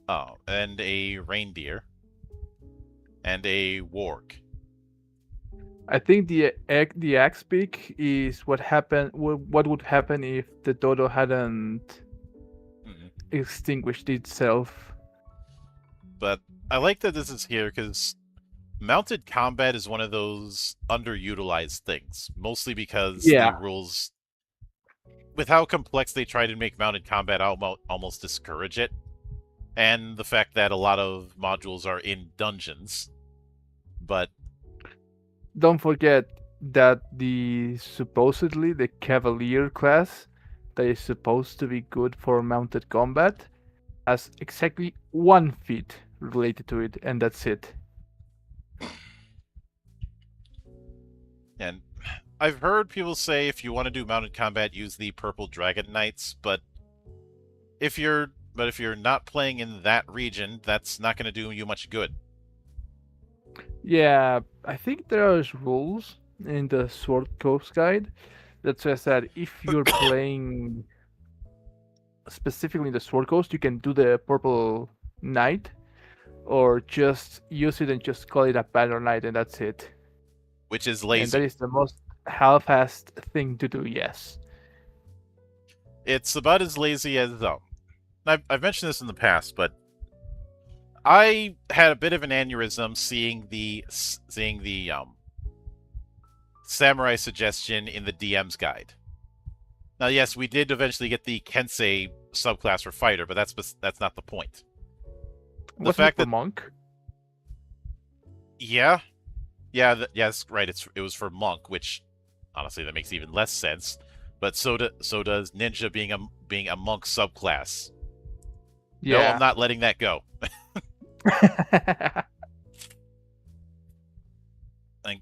and a reindeer, and a warg. I think the axe peak is what happened. What would happen if the dodo hadn't extinguished itself? But I like that this is here because mounted combat is one of those underutilized things, mostly because the rules, with how complex they try to make mounted combat, almost discourage it, and the fact that a lot of modules are in dungeons. But don't forget that supposedly the cavalier class that is supposed to be good for mounted combat has exactly 1 feat related to it, and that's it. And I've heard people say if you want to do mounted combat, use the purple dragon knights, but if you're not playing in that region, that's not going to do you much good. Yeah, I think there is rules in the Sword Coast guide that says that if you're playing specifically in the Sword Coast, you can do the purple knight, or just use it and just call it a banner knight, and that's it. Which is And that lazy. is the most half-assed thing to do. Yes. It's about as lazy as I've mentioned this in the past, but I had a bit of an aneurysm seeing the samurai suggestion in the DM's guide. Now, yes, we did eventually get the Kensei subclass for fighter, but that's not the point. The Wasn't it fact for that monk? yeah, yes, right. It was for monk, which honestly that makes even less sense. But so does ninja being a monk subclass. No, I'm Yeah. not letting that go. Like,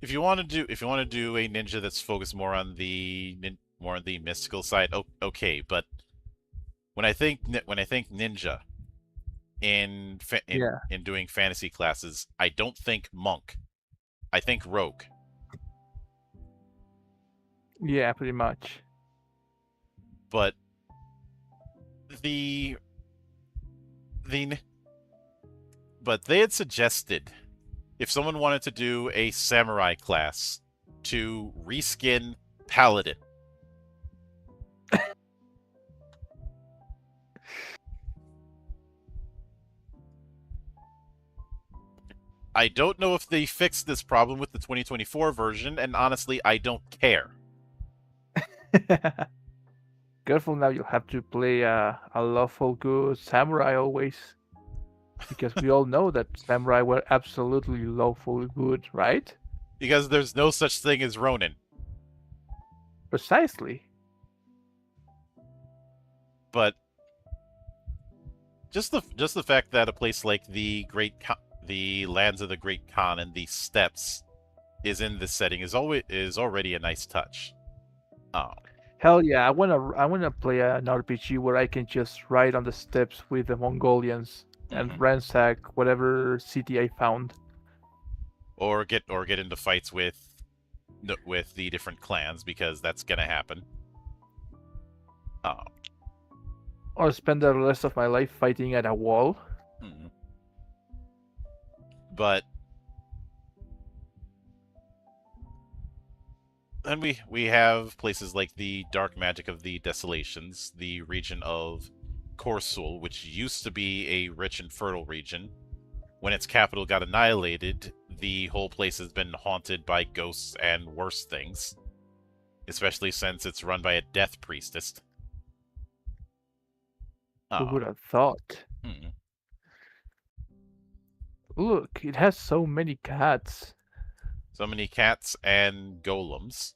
if you want to do a ninja that's focused more on the mystical side, okay. But when I think ninja Yeah. in doing fantasy classes, I don't think monk. I think rogue. Yeah, pretty much. But the the but they had suggested if someone wanted to do a samurai class to reskin paladin. I don't know if they fixed this problem with the 2024 version, and honestly, I don't care. Careful now, you'll have to play a lawful good samurai always. Because we all know that samurai were absolutely lawful good, right? Because there's no such thing as Ronin. Precisely. But just the fact that a place like the lands of the Great Khan and the steppes is in this setting is already a nice touch. Oh, Hell yeah, I wanna play an RPG where I can just ride on the steps with the Mongolians and hmm ransack whatever city I found. or get into fights with the different clans because that's gonna happen. Oh, Or spend the rest of my life fighting at a wall. hmm but then we have places like the dark magic of the Desolations, the region of Korsul, which used to be a rich and fertile region. When its capital got annihilated, the whole place has been haunted by ghosts and worse things, especially since it's run by a death priestess. Who Oh, would have thought? hmm. Look, it has so many cats. So many cats and golems.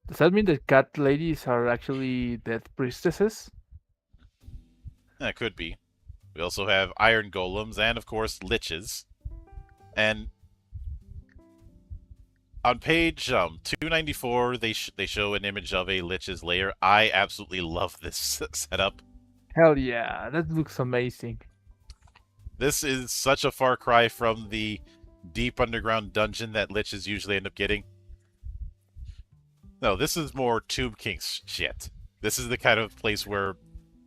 Does that mean that cat ladies are actually death priestesses? That could be. We also have iron golems and, of course, liches. And on page 294, they show an image of a lich's lair. I absolutely love this setup. Hell yeah, that looks amazing. This is such a far cry from the deep underground dungeon that liches usually end up getting. No, this is more Tomb King shit. This is the kind of place where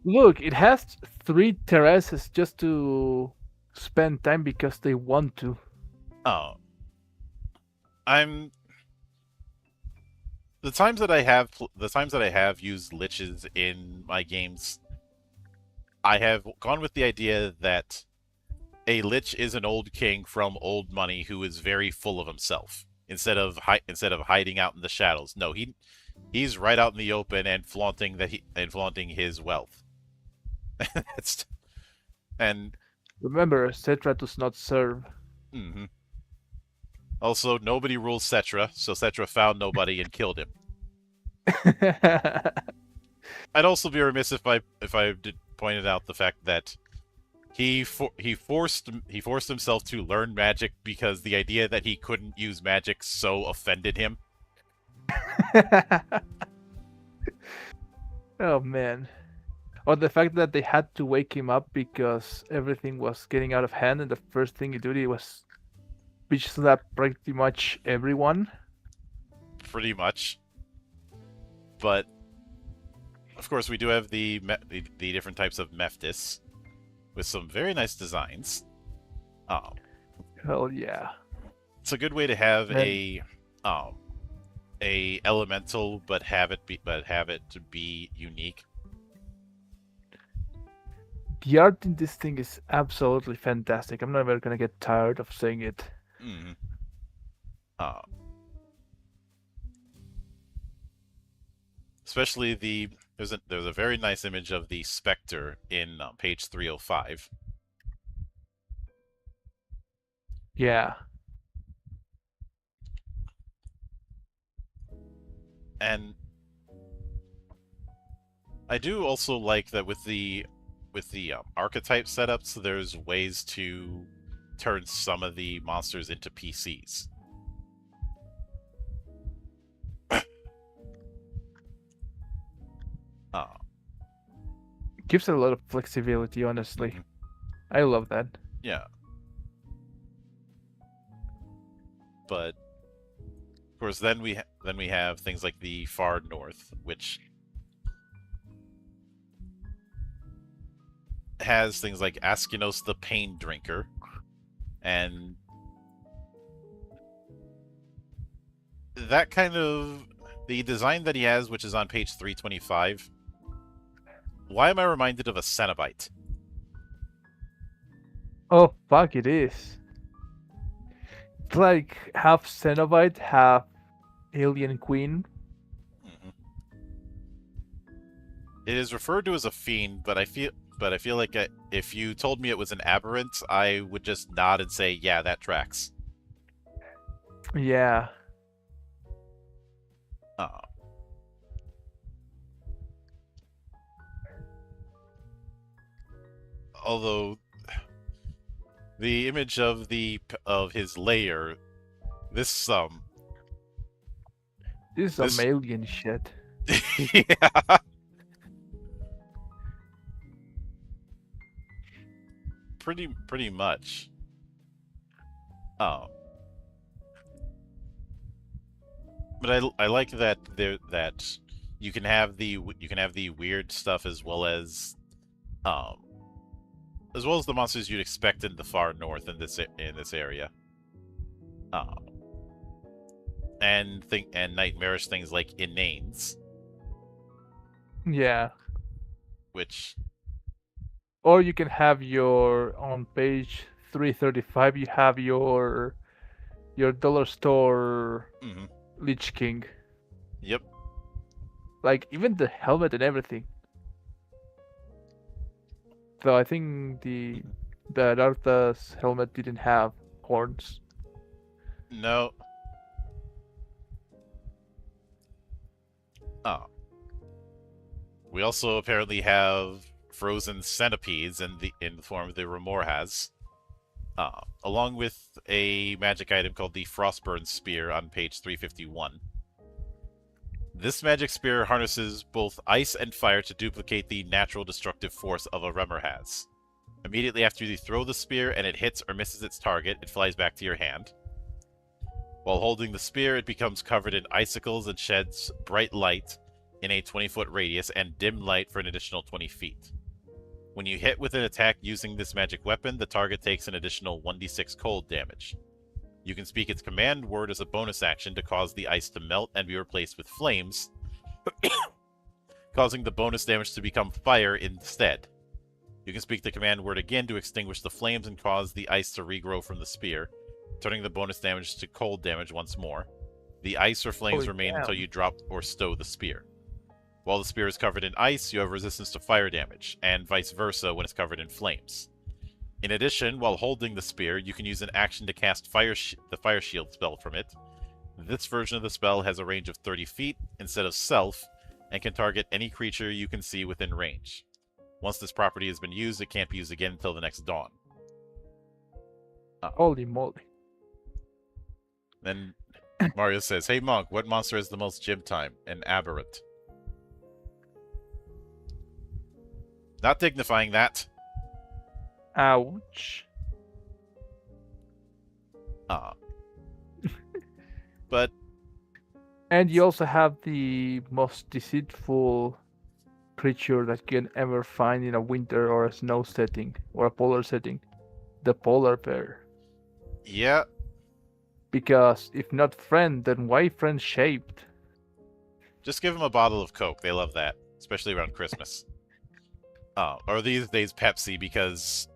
Look, it has 3 terraces just to spend time because they want to. oh, I'm the times that I have used liches in my games, I have gone with the idea that a lich is an old king from old money who is very full of himself. Instead of hiding out in the shadows, no, he's right out in the open and flaunting his wealth. That's and Remember, Cetra does not serve. mhm. Also, nobody rules Cetra, so Cetra found nobody and killed him. I'd also be remiss if I did pointed out the fact that he forced himself to learn magic because the idea that he couldn't use magic so offended him. Oh man. Or the fact that they had to wake him up because everything was getting out of hand, and the first thing he did was bitch slap pretty much everyone. Pretty much. But of course, we do have the different types of Mephtis with some very nice designs. Hell yeah. It's a good way to have And a elemental, but have it to be unique. the art in this thing is absolutely fantastic. I'm never gonna get tired of saying it. Mm-hmm. Especially there's a very nice image of the Spectre in page 305. Yeah. And I do also like that with the archetype setups, there's ways to turn some of the monsters into PCs. Gives it a lot of flexibility, honestly. Mhm. I love that. Yeah. But of course, then we have things like the Far North, which has things like Askinos the Pain Drinker, and that kind of the design that he has, which is on page 325. Why am I reminded of a Cenobite? Oh fuck, it is. It's like half Cenobite, half Alien Queen. Mm-hmm. It is referred to as a fiend, but I feel like if you told me it was an aberrant, I would just nod and say, "Yeah, that tracks." Yeah. Although the image of his lair, this This is some alien shit. yeah, pretty much. But I like that you can have the weird stuff as well as the monsters you'd expect in the Far North in this area. And nightmarish things like Inanes. Yeah. Which, or you can have your on page 335 you have your dollar store Lich King. Yep. Like even the helmet and everything. So I think the Dartha's helmet didn't have horns. No. Oh. We also apparently have frozen centipedes in the form of the Remorhaz, along with a magic item called the Frostburn Spear on page 351. This magic spear harnesses both ice and fire to duplicate the natural destructive force of a Remorhaz. Immediately after you throw the spear and it hits or misses its target, it flies back to your hand. While holding the spear, it becomes covered in icicles and sheds bright light in a 20-foot radius and dim light for an additional 20 feet. When you hit with an attack using this magic weapon, the target takes an additional 1d6 cold damage. You can speak its command word as a bonus action to cause the ice to melt and be replaced with flames, causing the bonus damage to become fire instead. You can speak the command word again to extinguish the flames and cause the ice to regrow from the spear, turning the bonus damage to cold damage once more. The ice or flames remain until you drop or stow the spear. While the spear is covered in ice, you have resistance to fire damage, and vice versa when it's covered in flames. In addition, while holding the spear, you can use an action to cast the Fire Shield spell from it. This version of the spell has a range of 30 feet instead of Self, and can target any creature you can see within range. Once this property has been used, it can't be used again until the next dawn. Holy moly. Then Mario says, "Hey Monk, what monster has the most gym time?" An aberrant. Not dignifying that. Ouch. But And you also have the most deceitful creature that you can ever find in a winter or a snow setting or a polar setting, the polar bear. yeah, Because if not friend, then why friend shaped? just give them a bottle of Coke. They love that, especially around Christmas. Or these days Pepsi, because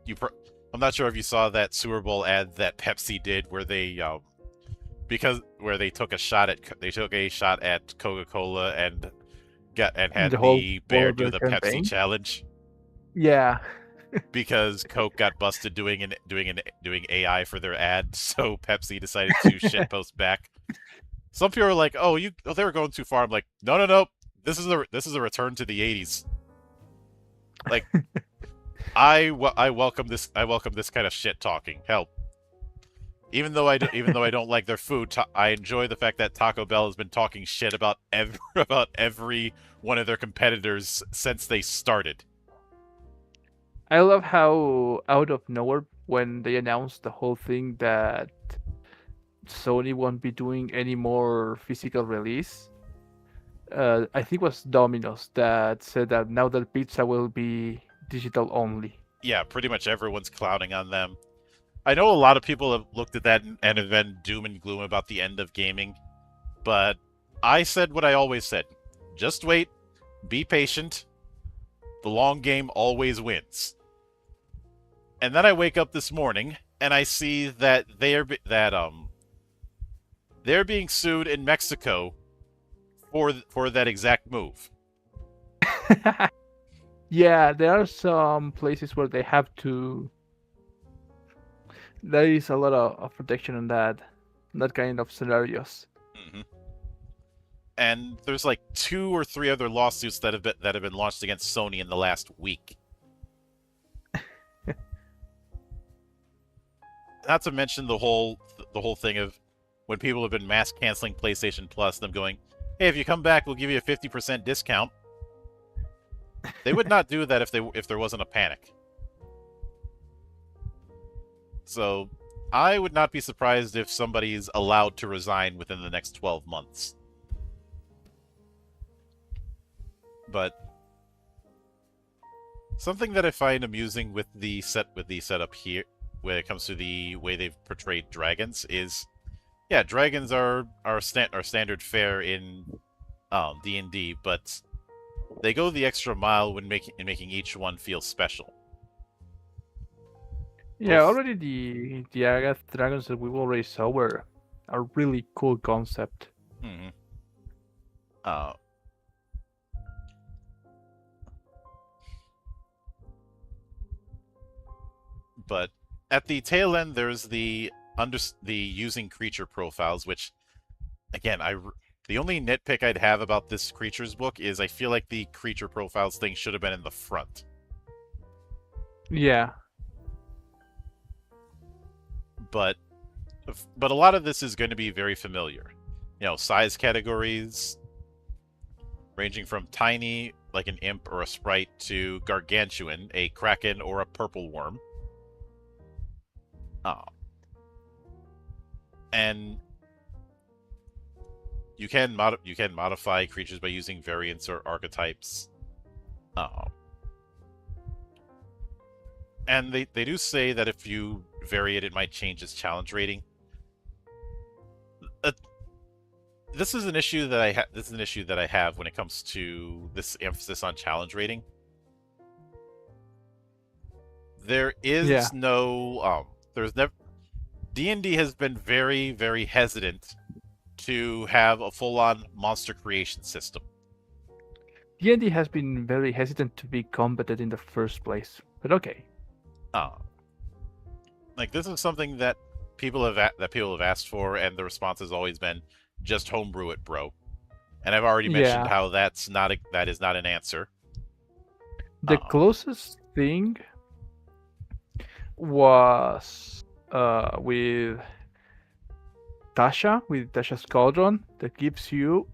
I'm not sure if you saw that Super Bowl ad that Pepsi did where they where they took a shot at Coca-Cola and had The whole the bear polar do bear the Pepsi campaign. challenge Yeah. because Coke got busted doing AI for their ad, so Pepsi decided to shitpost back. Some people are like, "Oh, they were going too far." I'm like, "No. This is a return to the '80s." Like, I welcome this. I welcome this kind of shit talking. Hell, even though I don't like their food, I enjoy the fact that Taco Bell has been talking shit about every one of their competitors since they started. I love how out of nowhere when they announced the whole thing that Sony won't be doing any more physical release. I think it was Domino's that said that now that pizza will be digital only. Yeah, pretty much everyone's clowning on them. I know a lot of people have looked at that and have been doom and gloom about the end of gaming, but I said what I always said. Just wait, be patient. The long game always wins. And then I wake up this morning and I see that they're being sued in Mexico for that exact move. Yeah, there are some places where they have to. There is a lot of protection on that kind of scenarios. Mm-hmm. And there's like 2 or 3 other lawsuits that have been launched against Sony in the last week. Not to mention the whole thing of when people have been mass canceling PlayStation Plus, them going, "Hey, if you come back, we'll give you a 50% discount." They would not do that if there wasn't a panic. So, I would not be surprised if somebody's allowed to resign within the next 12 months. But something that I find amusing with the setup here, when it comes to the way they've portrayed dragons, is, yeah, dragons are standard fare in D&D, but they go the extra mile when making each one feel special. Yeah, already the Agath dragons that we already saw were a really cool concept. Mm-hmm. But at the tail end, there's the using creature profiles, which, again, the only nitpick I'd have about this creatures book is I feel like the creature profiles thing should have been in the front. Yeah. But a lot of this is going to be very familiar. You know, size categories ranging from tiny, like an imp or a sprite, to gargantuan, a kraken or a purple worm. And you can modify creatures by using variants or archetypes. And they do say that if you vary it, it might change its challenge rating. This is an issue that I have when it comes to this emphasis on challenge rating. There is no there's never D&D has been very, very hesitant to have a full-on monster creation system. D&D has been very hesitant to be competent in the first place, but okay. Like, this is something that people have asked for, and the response has always been, just homebrew it, bro. And I've already mentioned Yeah. how that is not an answer. The Um, closest thing was with with Tasha's Cauldron, that gives you,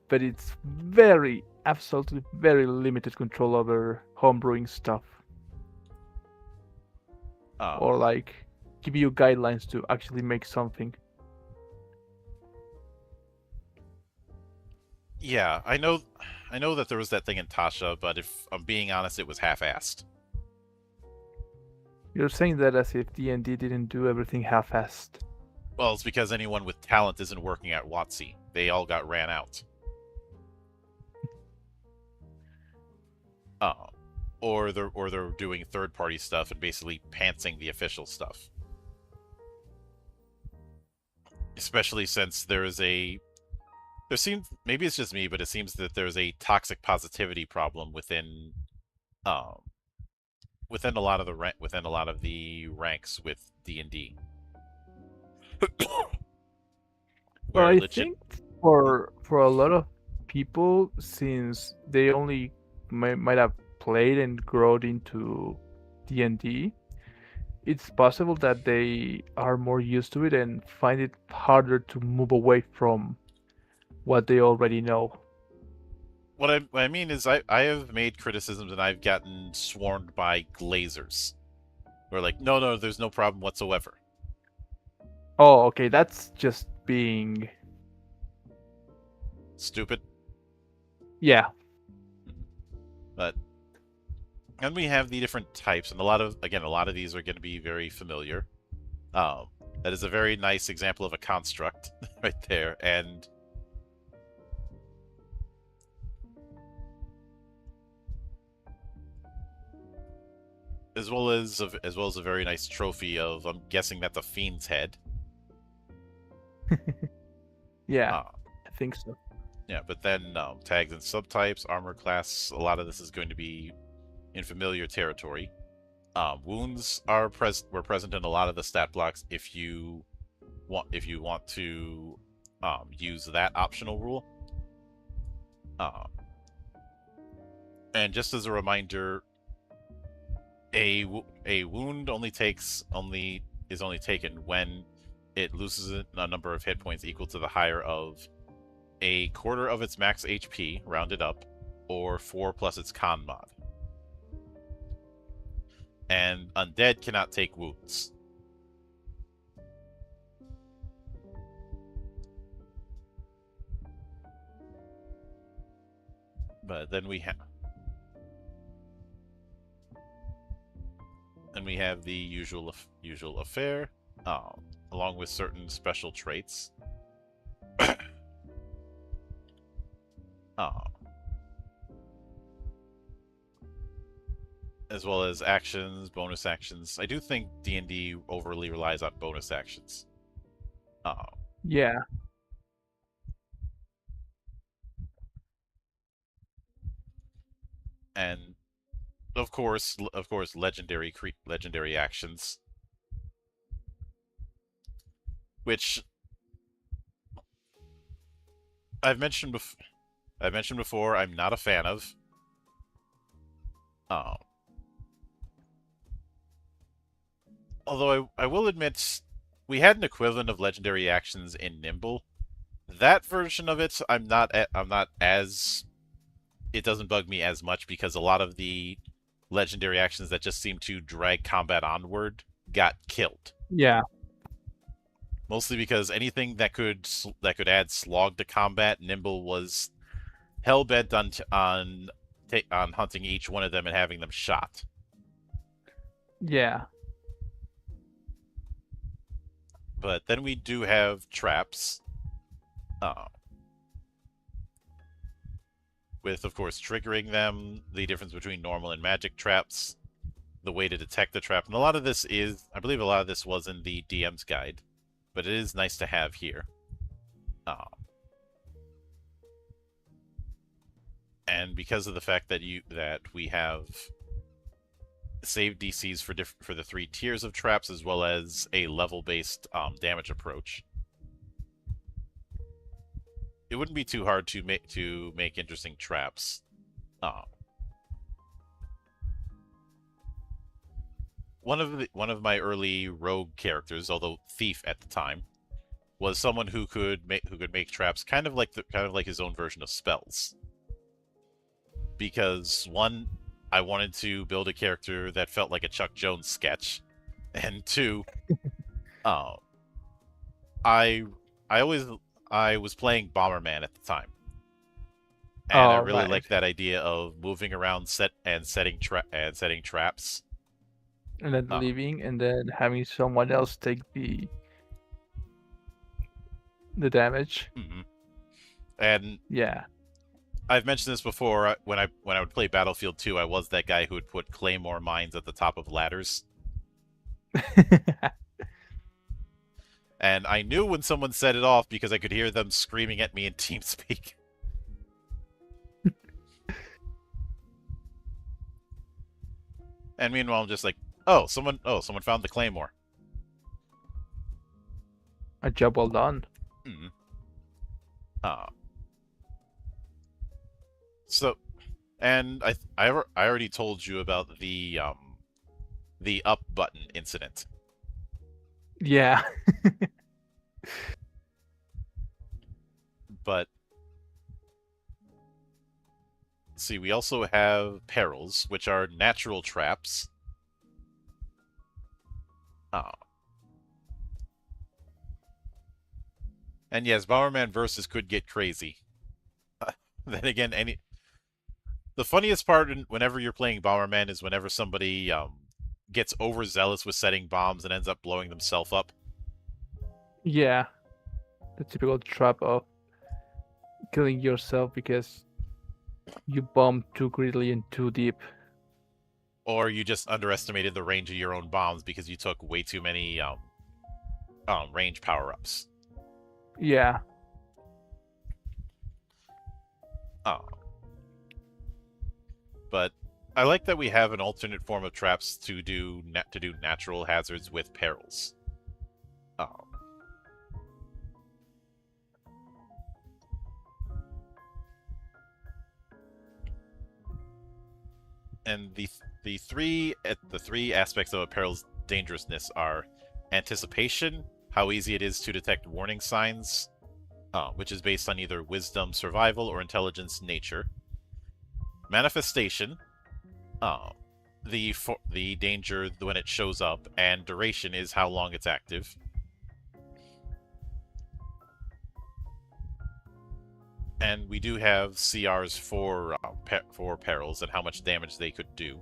but it's very, absolutely very limited control over homebrewing stuff, or uh, like give you guidelines to actually make something. yeah, I know that there was that thing in Tasha, but if I'm being honest, it was half-assed. You're saying that as if D&D didn't do everything half-assed. Well, it's because anyone with talent isn't working at WotC. They all got ran out. Uh, or they're doing third-party stuff and basically pantsing the official stuff. Especially since there seems, maybe it's just me, but it seems that there's a toxic positivity problem um within a lot of the ranks with D&D. Well, Where I legit. think for a lot of people, since they only might have played and grown into D&D, it's possible that they are more used to it and find it harder to move away from what they already know. What I mean is I have made criticisms and I've gotten swarmed by glazers. We're like, no, there's no problem whatsoever. Oh, okay, that's just being, Stupid. yeah. But and we have the different types, and a lot of these are going to be very familiar. Um, that is a very nice example of a construct right there, and as well as a very nice trophy of, I'm guessing that's a fiend's head. Yeah, Uh, I think so. yeah, but then tags and subtypes, armor class. A lot of this is going to be in familiar territory. Wounds were present in a lot of the stat blocks if you want to use that optional rule. Uh, and just as a reminder, a wound is only taken when it loses a number of hit points equal to the higher of a quarter of its max HP, rounded up, or 4 plus its con mod. And undead cannot take wounds. But then we have the usual affair, along with certain special traits. uh, as well as actions, bonus actions. I do think D&D overly relies on bonus actions. Uh, Yeah. and of course, legendary actions, which I've mentioned before. I'm not a fan of. Uh, although I will admit, we had an equivalent of legendary actions in Nimble. That version of it, I'm not as. It doesn't bug me as much because a lot of the legendary actions that just seem to drag combat onward got killed. Yeah. Mostly because anything that could add slog to combat, Nimble was hell bent on hunting each one of them and having them shot. Yeah. But then we do have traps, uh, with of course triggering them, the difference between normal and magic traps, the way to detect the trap, and I believe a lot of this was in the DM's guide, but it is nice to have here. Uh, and because of the fact that we have save DCs for the 3 tiers of traps, as well as a level-based damage approach. it wouldn't be too hard to make interesting traps. Uh, one of my early rogue characters, although thief at the time, was someone who could make traps kind of like his own version of spells. Because one, I wanted to build a character that felt like a Chuck Jones sketch, and two, uh, I I always I was playing Bomberman at the time, and I Oh, really right. liked that idea of moving around setting traps. And then Uh, leaving, and then having someone else take the damage. mhm. And Yeah. I've mentioned this before. When I would play Battlefield 2, I was that guy who would put claymore mines at the top of ladders. And I knew when someone set it off because I could hear them screaming at me in TeamSpeak. And meanwhile, I'm just like, someone found the claymore. A job well done. Hmm. Uh, so, and I already told you about the up button incident. Yeah. But see, we also have perils, which are natural traps. Oh. And yes, Bomberman versus could get crazy. Then again, the funniest part whenever you're playing Bomberman is whenever somebody gets overzealous with setting bombs and ends up blowing themselves up. Yeah. The typical trap of killing yourself because you bombed too greedily and too deep. Or you just underestimated the range of your own bombs because you took way too many range power-ups. Yeah. Oh. But I like that we have an alternate form of traps to do natural hazards with perils. Oh. And the three aspects of a peril's dangerousness are anticipation, how easy it is to detect warning signs, which is based on either wisdom, survival, or intelligence, nature. Manifestation, the danger when it shows up, and duration is how long it's active. And we do have CRs for perils and how much damage they could do.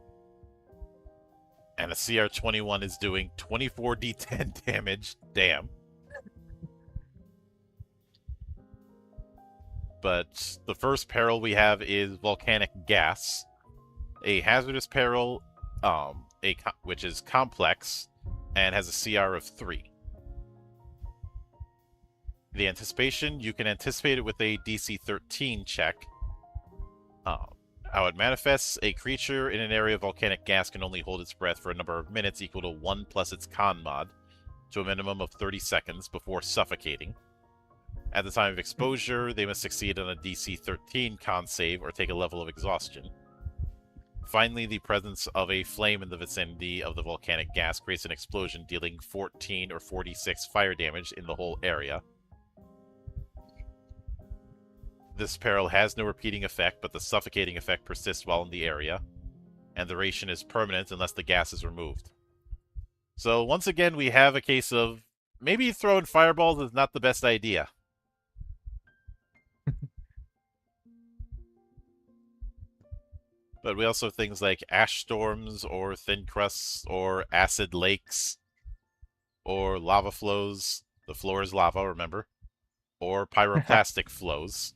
And a CR21 is doing 24d10 damage. Damn. But the first peril we have is volcanic gas, a hazardous peril, which is complex and has a CR of 3. The anticipation, you can anticipate it with a DC 13 check. How it manifests, a creature in an area of volcanic gas can only hold its breath for a number of minutes equal to 1 plus its con mod, to a minimum of 30 seconds before suffocating. At the time of exposure, they must succeed on a DC 13 con save or take a level of exhaustion. Finally, the presence of a flame in the vicinity of the volcanic gas creates an explosion, dealing 14 or 46 fire damage in the whole area. This peril has no repeating effect, but the suffocating effect persists while in the area, and the duration is permanent unless the gas is removed. So once again, we have a case of maybe throwing fireballs is not the best idea. But we also have things like ash storms, or thin crusts, or acid lakes, or lava flows. The floor is lava, remember? Or pyroclastic flows.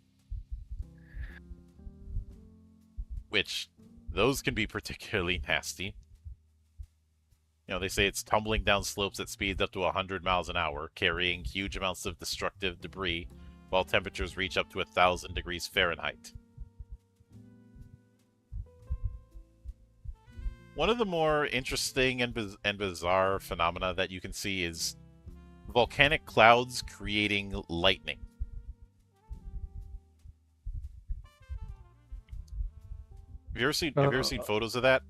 Which, those can be particularly nasty. You know, they say it's tumbling down slopes at speeds up to 100 miles an hour, carrying huge amounts of destructive debris, while temperatures reach up to 1,000 degrees Fahrenheit. One of the more interesting and bizarre phenomena that you can see is volcanic clouds creating lightning. Have you ever seen photos of that?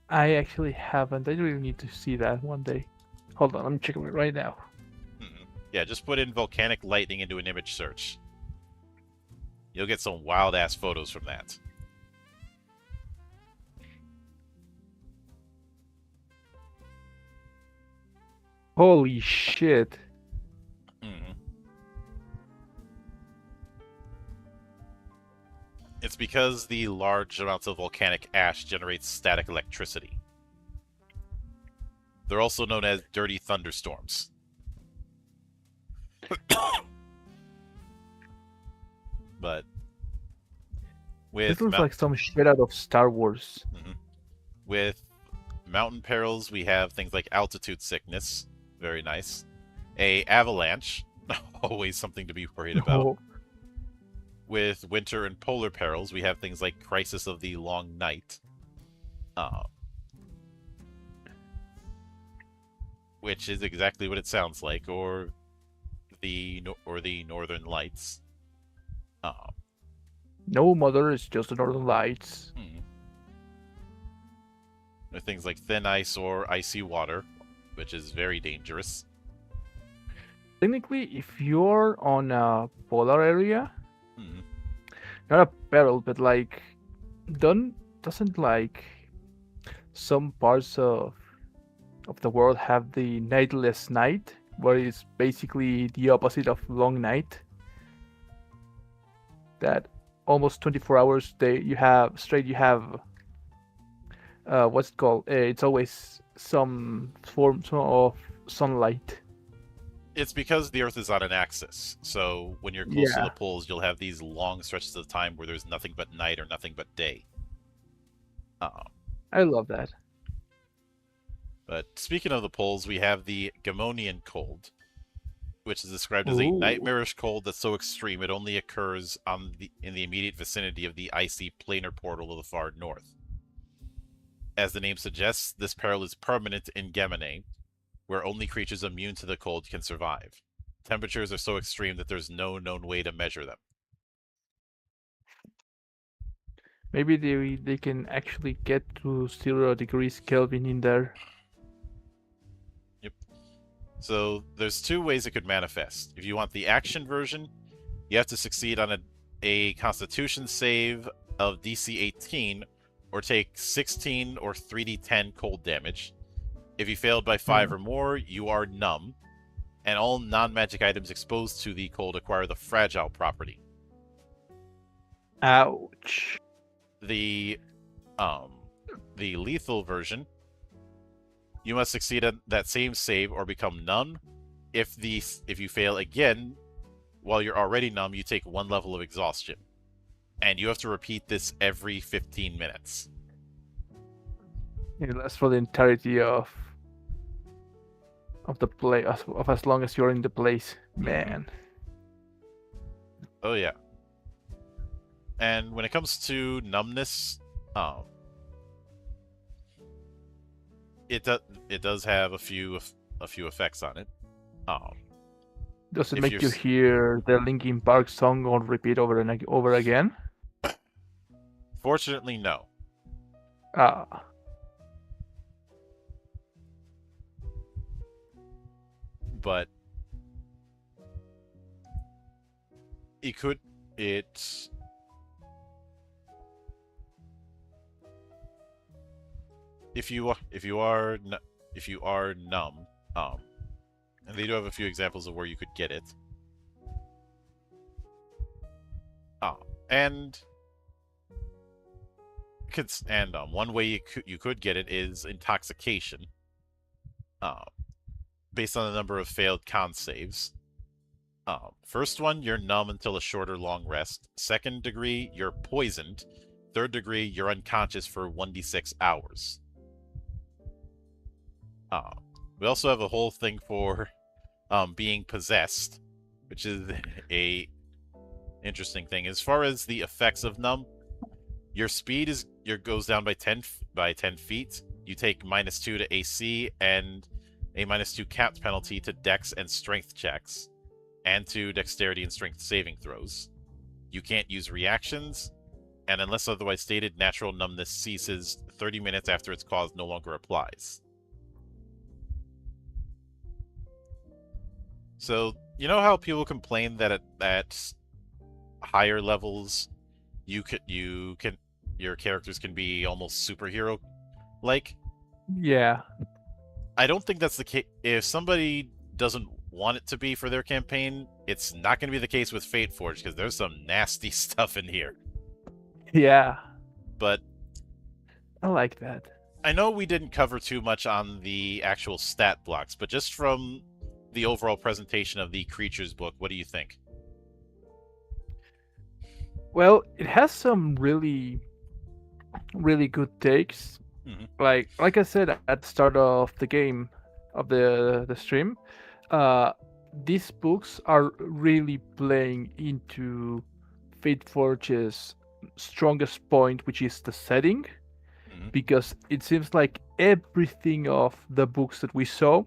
I actually haven't. I really need to see that one day. Hold on, I'm checking it right now. Yeah, just put in volcanic lightning into an image search. You'll get some wild ass photos from that. Holy shit. Mhm. It's because the large amounts of volcanic ash generates static electricity. They're also known as dirty thunderstorms. But This with looks like some shit out of Star Wars. with mountain perils, we have things like altitude sickness, very nice. A avalanche, always something to be worried about. Oh, With winter and polar perils, we have things like crisis of the long night, uh, which is exactly what it sounds like, or the northern lights. Uh, no, mother, it's just the Northern Lights. With things like thin ice or icy water, which is very dangerous. Technically, if you're on a polar area, Hmm. not a peril, but like, doesn't like some parts of the world have the nightless night, where it's basically the opposite of long night. That almost 24 hours you have what's it called? It's always some form of sunlight. It's because the Earth is on an axis, so when you're close to the Yeah, poles, you'll have these long stretches of time where there's nothing but night or nothing but day. Uh, I love that. but speaking of the poles, we have the Gamonian cold, which is described as a Ooh. nightmarish cold that's so extreme it only occurs in the immediate vicinity of the icy planar portal of the far north. As the name suggests, this peril is permanent in Gemini, where only creatures immune to the cold can survive. Temperatures are so extreme that there's no known way to measure them. Maybe they can actually get to 0 degrees Kelvin in there. Yep. So there's two ways it could manifest. If you want the action version, you have to succeed on a Constitution save of DC 18 or take 16 or 3d10 cold damage. If you failed by 5 Hmm. or more, you are numb, and all non-magic items exposed to the cold acquire the fragile property. Ouch. The um the lethal version, you must succeed at that same save or become numb. If you fail again while you're already numb, you take 1 level of exhaustion. And you have to repeat this every 15 minutes. It lasts for the entirety of the play of as long as you're in the place. Man. Oh yeah. And when it comes to numbness, it does have a few effects on it. Does it If make you're you hear the Linkin Park song on repeat over and over again? Fortunately, no. Ah, But it could it if you are numb, and they do have a few examples of where you could get it. And one way you could get it is intoxication. Based on the number of failed con saves. First one, you're numb until a short or long rest. Second degree, you're poisoned. Third degree, you're unconscious for 1d6 hours. We also have a whole thing for being possessed, which is a interesting thing. As far as the effects of numb, your speed goes down by 10 feet. You take -2 to AC and a -2 capped penalty to Dex and Strength checks, and to Dexterity and Strength saving throws. You can't use reactions, and unless otherwise stated, natural numbness ceases 30 minutes after its cause no longer applies. So, you know how people complain that at higher levels, your characters can be almost superhero-like? Yeah. I don't think that's the case. If somebody doesn't want it to be for their campaign, it's not going to be the case with Fateforge, because there's some nasty stuff in here. Yeah. But I like that. I know we didn't cover too much on the actual stat blocks, but just from the overall presentation of the Creatures book, what do you think? Well, it has some really, really good takes. Mhm. Like I said at the start of the game, of the stream, these books are really playing into Fateforge's strongest point, which is the setting, Mhm. because it seems like everything of the books that we saw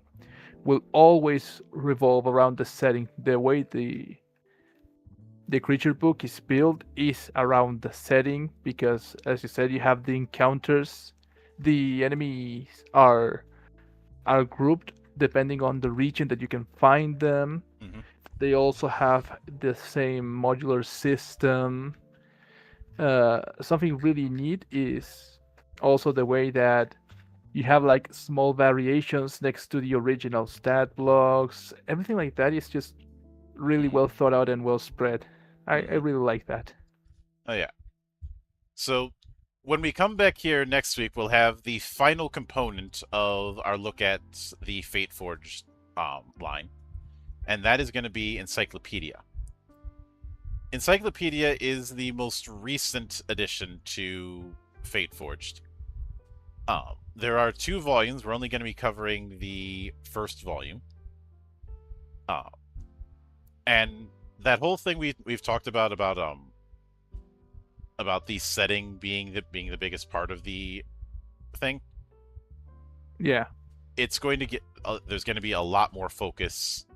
will always revolve around the setting. The way the creature book is built is around the setting, because as you said, you have the encounters. The enemies are grouped depending on the region that you can find them. Mhm. They also have the same modular system. Something really neat is also the way that you have like small variations next to the original stat blocks. Everything like that is just really Mhm. well thought out and well spread. I Mhm. really like that. Oh, yeah. So, when we come back here next week, we'll have the final component of our look at the Fateforge line, and that is going to be Encyclopedia. Encyclopedia is the most recent addition to Fateforged. There are 2 volumes. We're only going to be covering the first volume. And that whole thing we've talked about the setting being the biggest part of the thing. Yeah. It's going to get there's going to be a lot more focus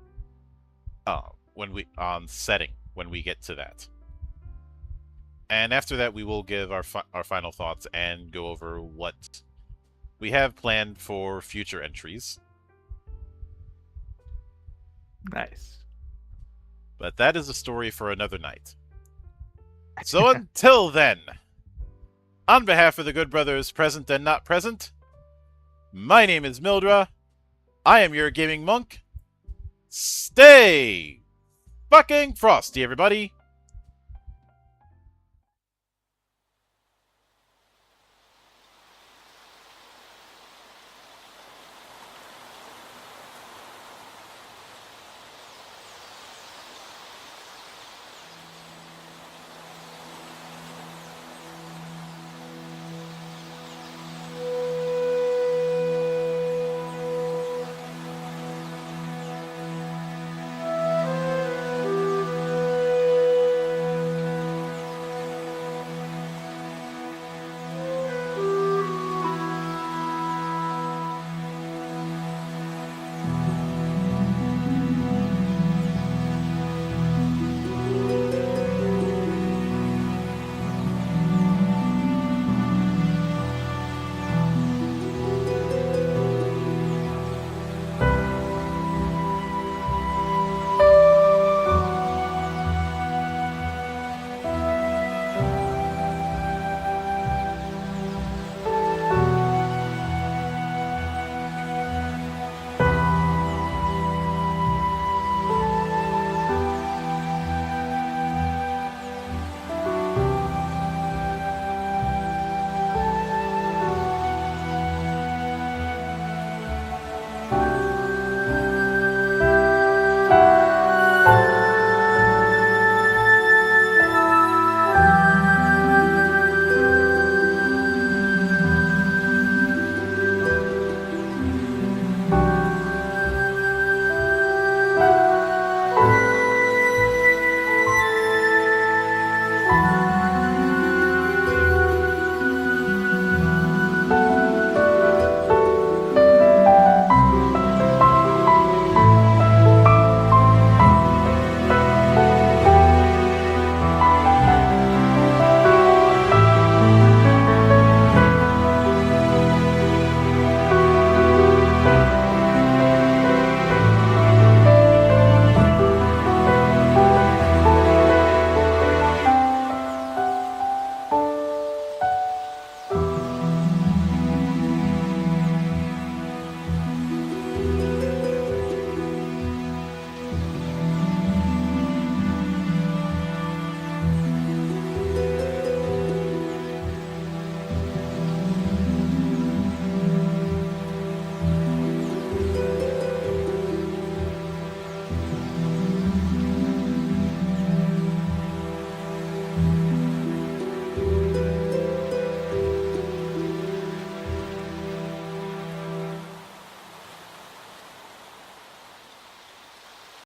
on setting when we get to that. And after that, we will give our final thoughts and go over what we have planned for future entries. Nice. But that is a story for another night. So until then, on behalf of the good brothers present and not present, my name is Mildra. I am your gaming monk. Stay fucking frosty, everybody.